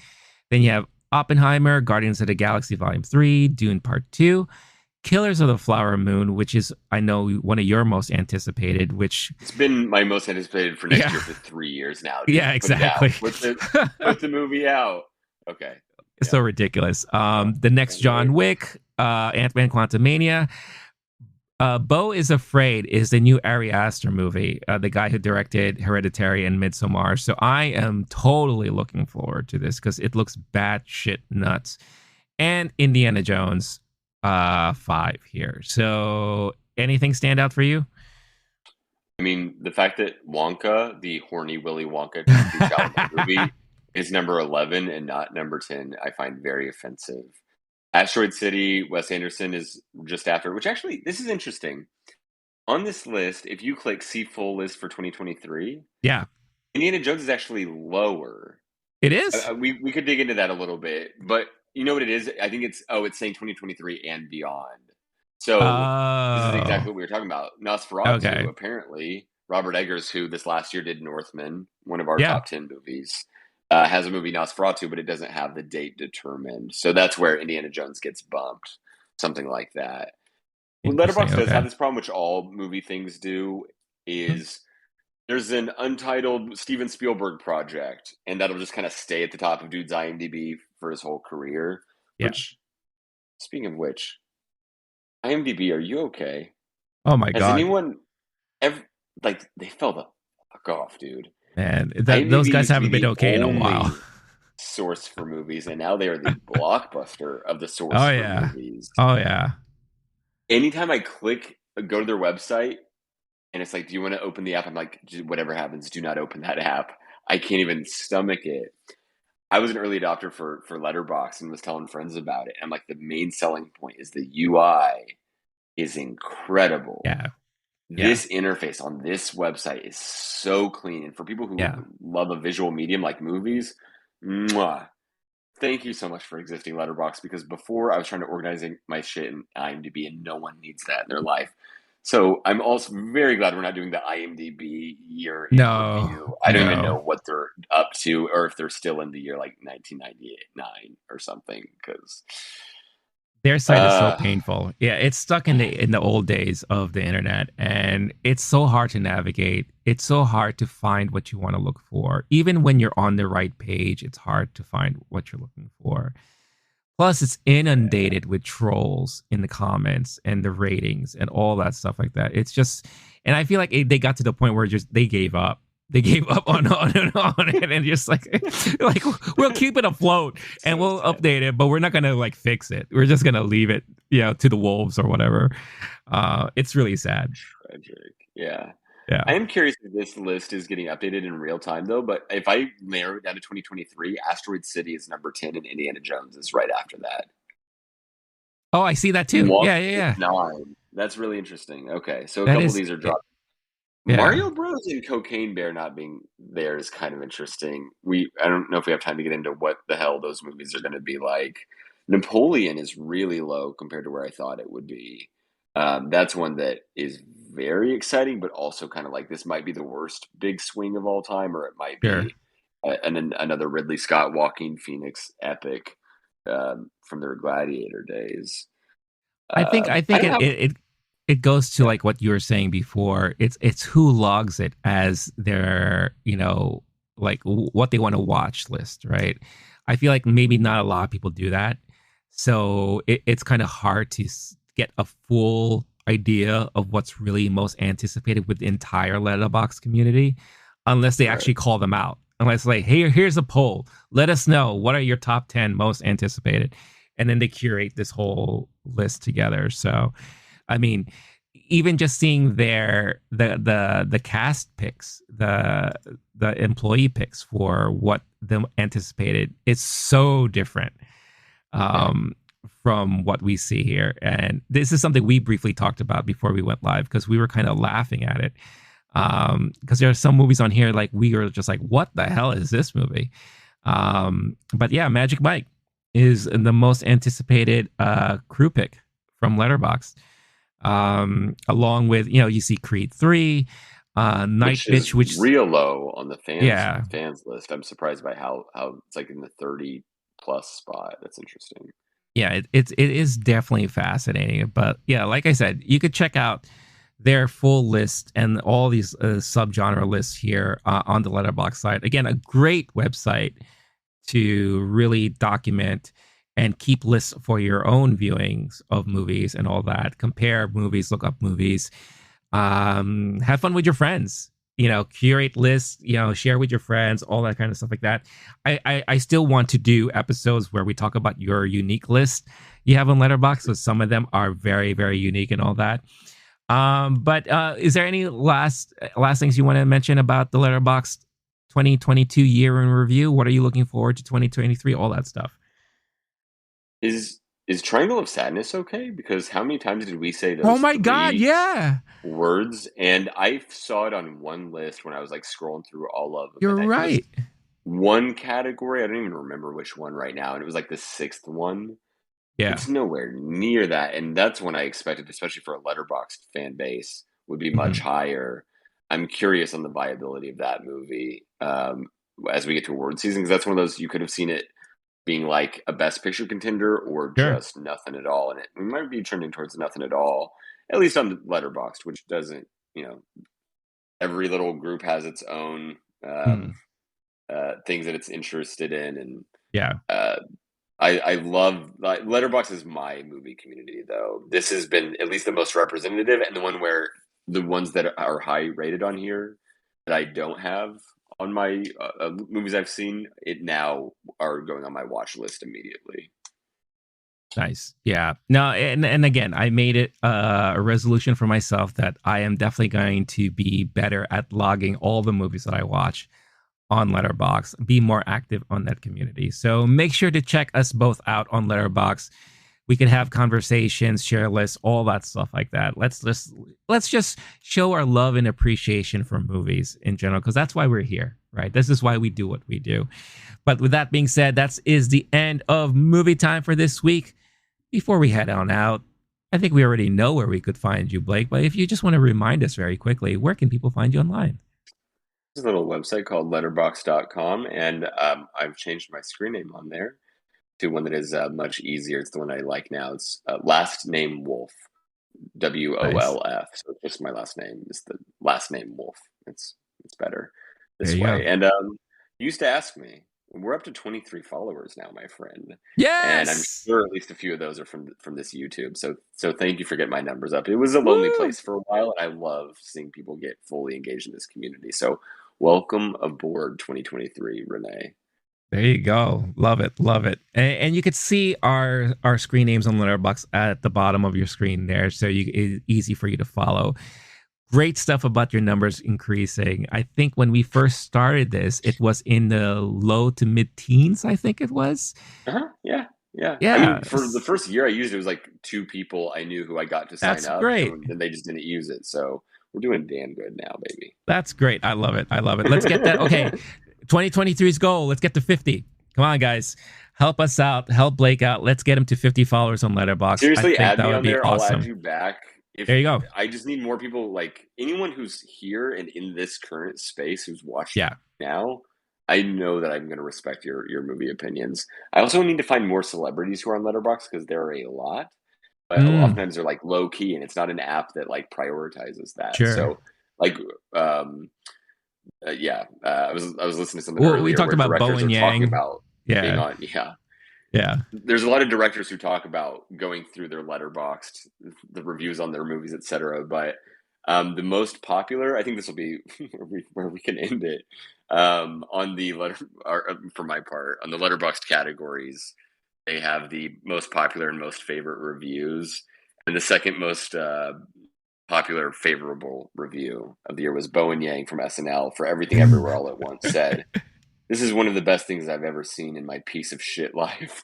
Then you have Oppenheimer, Guardians of the Galaxy Volume 3, Dune Part 2, Killers of the Flower Moon, which is I know one of your most anticipated, which It's been my most anticipated for next yeah. year for 3 years now. Just Yeah, put it out. exactly. Put the movie out. Okay. It's Yeah. so ridiculous. Yeah. The next Can't John wait. Wick, Ant-Man Quantumania, Beau is Afraid is the new Ari Aster movie, the guy who directed Hereditary and Midsommar. So I am totally looking forward to this because it looks batshit nuts. And Indiana Jones 5 here. So anything stand out for you? I mean, the fact that Wonka, the horny Willy Wonka Timothy Chalamet movie, is number 11 and not number 10, I find very offensive. Asteroid City, Wes Anderson is just after, which actually, this is interesting. On this list, if you click see full list for 2023, Yeah, Indiana Jones is actually lower. it is. We could dig into that a little bit, but you know what it is? I think it's saying 2023 and beyond. So this is exactly Oh, what we were talking about. Nosferatu, okay. apparently, Robert Eggers, who this last year did Northman, one of our Yeah, top 10 movies, has a movie Nosferatu, but it doesn't have the date determined. So that's where Indiana Jones gets bumped, something like that. What interesting. Letterboxd does Okay. have this problem, which all movie things do, is there's an untitled Steven Spielberg project, and that'll just kind of stay at the top of dude's IMDb for his whole career. Yeah. Which, speaking of which, IMDb, are you okay? Oh my Has God, anyone ever like they fell the fuck off, dude? man, those IMDb guys used to be haven't been the okay in a while. only source for movies, and now they are the blockbuster of the source Oh for yeah. movies. Oh yeah. Anytime I go to their website, and it's like, do you want to open the app? I'm like, whatever happens, do not open that app. I can't even stomach it. I was an early adopter for Letterboxd and was telling friends about it. And I'm like, the main selling point is the UI is incredible. Yeah. Yeah. This interface on this website is so clean. And for people who Yeah. love a visual medium like movies, mwah, thank you so much for existing Letterboxd because before I was trying to organize my shit in IMDb and no one needs that in their life. So I'm also very glad we're not doing the IMDb year in No. review. I don't even know No. what they're up to or if they're still in the year like 1999 or something because Their site is so uh, painful. Yeah, it's stuck in the old days of the internet, and it's so hard to navigate. It's so hard to find what you want to look for. Even when you're on the right page, it's hard to find what you're looking for. Plus, it's inundated with trolls in the comments and the ratings and all that stuff like that. It's just, and I feel like they got to the point where just they gave up. They gave up on it, and just like we'll keep it afloat and So we'll sad. update it, but we're not gonna like fix it. We're just gonna leave it, to the wolves or whatever. It's really sad. Tragic. Yeah. Yeah. I am curious if this list is getting updated in real time though, but if I narrow it down to 2023, Asteroid City is number 10 and Indiana Jones is right after that. Oh, I see that too. Yeah, yeah, Moonwalker is yeah. 9. That's really interesting. Okay, so a That couple of is, these are dropped. yeah, Mario Bros. And Cocaine Bear not being there is kind of interesting. I don't know if we have time to get into what the hell those movies are going to be like. Napoleon is really low compared to where I thought it would be. That's one that is very exciting, but also kind of like this might be the worst big swing of all time, or it might sure. be another Ridley Scott Joaquin Phoenix epic from their Gladiator days. I I think don't have. it goes to Yeah, like what you were saying before. It's who logs it as their, like what they want to watch list, right? I feel like maybe not a lot of people do that. So it's kind of hard to get a full idea of what's really most anticipated with the entire letterbox community unless they right. actually call them out. Unless like, hey, here's a poll. Let us know what are your top 10 most anticipated. And then they curate this whole list together. So I mean, even just seeing the cast picks, the employee picks for what them anticipated, it's so different Yeah. um, from what we see here. And this is something we briefly talked about before we went live because we were kind of laughing at it. Because there are some movies on here like we were just like, what the hell is this movie? But yeah, Magic Mike is the most anticipated crew pick from Letterboxd. Along with, you see Creed 3, Night Which is Bitch, which, real low on the yeah, fans list. I'm surprised by how it's like in the 30 plus spot. That's interesting. yeah, it is definitely fascinating. But yeah, like I said, you could check out their full list and all these subgenre lists here on the Letterbox site. Again, a great website to really document and keep lists for your own viewings of movies and all that. Compare movies, look up movies, have fun with your friends. Curate lists. Share with your friends, all that kind of stuff like that. I still want to do episodes where we talk about your unique list you have on Letterboxd. So some of them are very, very unique and all that. But is there any last things you want to mention about the Letterboxd 2022 year in review? What are you looking forward to 2023? All that stuff. Is Triangle of Sadness okay? Because how many times did we say Oh those my God, three yeah, words? And I saw it on one list when I was like scrolling through all of them, you're and it was right. one category. I don't even remember which one right now, and it was like the sixth one. Yeah. It's nowhere near that, and that's when I expected, especially for a Letterboxd fan base, would be much Mhm. higher. I'm curious on the viability of that movie as we get to award season, because that's one of those you could have seen it being like a Best Picture contender or Sure. just nothing at all, and we might be trending towards nothing at all, at least on the Letterboxd, which doesn't, every little group has its own Mm. things that it's interested in, and Yeah. uh, I love like Letterboxd is my movie community though. This has been at least the most representative and the one where the ones that are high rated on here that I don't have on my movies I've seen it now are going on my watch list immediately. Nice. Yeah. No, and again, I made it a resolution for myself that I am definitely going to be better at logging all the movies that I watch on Letterbox, be more active on that community. So make sure to check us both out on Letterbox. We can have conversations, share lists, all that stuff like that. Let's just show our love and appreciation for movies in general, because that's why we're here, right? This is why we do what we do. But with that being said, that is the end of movie time for this week. Before we head on out, I think we already know where we could find you, Blake. But if you just want to remind us very quickly, where can people find you online? There's a little website called letterbox.com, and I've changed my screen name on there to one that is much easier. It's the one I like now. It's last name Wolf, Nice. WOLF. So it's just my last name is the last name Wolf. It's better There this you go. way. And you used to ask me, We're up to 23 followers now, my friend. And I'm Yes. sure at least a few of those are from this YouTube. So thank you for getting my numbers up. It was a lonely Woo. place for a while, and I love seeing people get fully engaged in this community. So welcome aboard 2023, Renee. There you go. Love it. Love it. And you could see our screen names on Letterboxd at the bottom of your screen there. So it's easy for you to follow. Great stuff about your numbers increasing. I think when we first started this, it was in the low to mid teens, I think it was. Yeah. Yeah. I Yeah. mean, for the first year I used it, was like 2 people I knew who I got to sign That's up, great. and then they just didn't use it. So we're doing damn good now, baby. That's great. I love it. I love it. Let's get that. Okay. 2023's goal. Let's get to 50. Come on, guys. Help us out. Help Blake out. Let's get him to 50 followers on Letterboxd. Seriously, add that me would on be there. awesome. I'll add you back. There you go. I just need more people, like anyone who's here and in this current space who's watching now. I know that I'm going to respect your movie opinions. I also need to find more celebrities who are on Letterboxd, because there are a lot. But oftentimes they're like low key, and it's not an app that like prioritizes that. Sure. So like, I was listening to something earlier. We talked about Bo and Yang. About being on, yeah. There's a lot of directors who talk about going through their Letterboxd, the reviews on their movies, etc. But the most popular, I think this will be where we can end it. On the for my part, on the Letterboxd categories, they have the most popular and most favorite reviews, and the second most popular favorable review of the year was Bo and Yang from SNL for Everything Everywhere All at Once. Said, "This is one of the best things I've ever seen in my piece of shit life."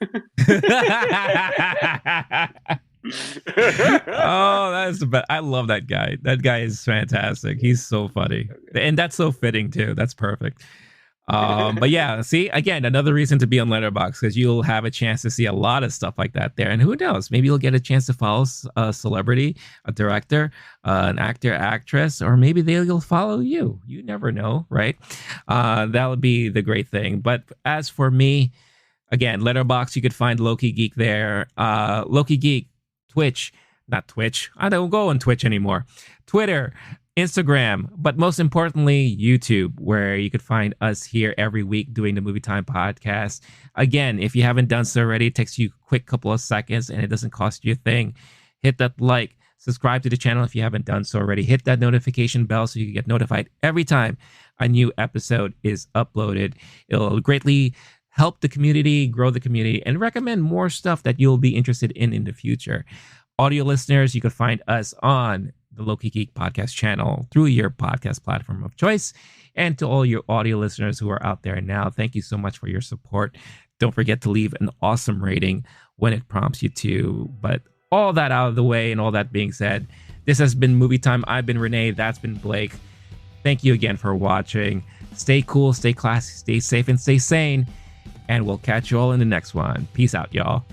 Oh, that's the best. I love that guy. That guy is fantastic. He's so funny. And that's so fitting too. That's perfect. But yeah, see, again, another reason to be on Letterboxd, because you'll have a chance to see a lot of stuff like that there. And who knows, maybe you'll get a chance to follow a celebrity, a director, an actor, actress, or maybe they'll follow you. You never know, right? That would be the great thing. But as for me, again, Letterboxd, you could find LOWKEY GEEK there. LOWKEY GEEK, Twitch, not Twitch. I don't go on Twitch anymore. Twitter, Instagram, but most importantly, YouTube, where you could find us here every week doing the MovieTime podcast. Again, if you haven't done so already, it takes you a quick couple of seconds and it doesn't cost you a thing. Hit that like, subscribe to the channel if you haven't done so already. Hit that notification bell so you can get notified every time a new episode is uploaded. It'll greatly help the community, grow the community, and recommend more stuff that you'll be interested in the future. Audio listeners, you can find us on the LOWKEY GEEK podcast channel through your podcast platform of choice. And to all your audio listeners who are out there now, thank you so much for your support. Don't forget to leave an awesome rating when it prompts you to. But all that out of the way and all that being said, this has been Movie Time. I've been Renee. That's been Blake. Thank you again for watching. Stay cool, stay classy, stay safe, and stay sane. And we'll catch you all in the next one. Peace out, y'all.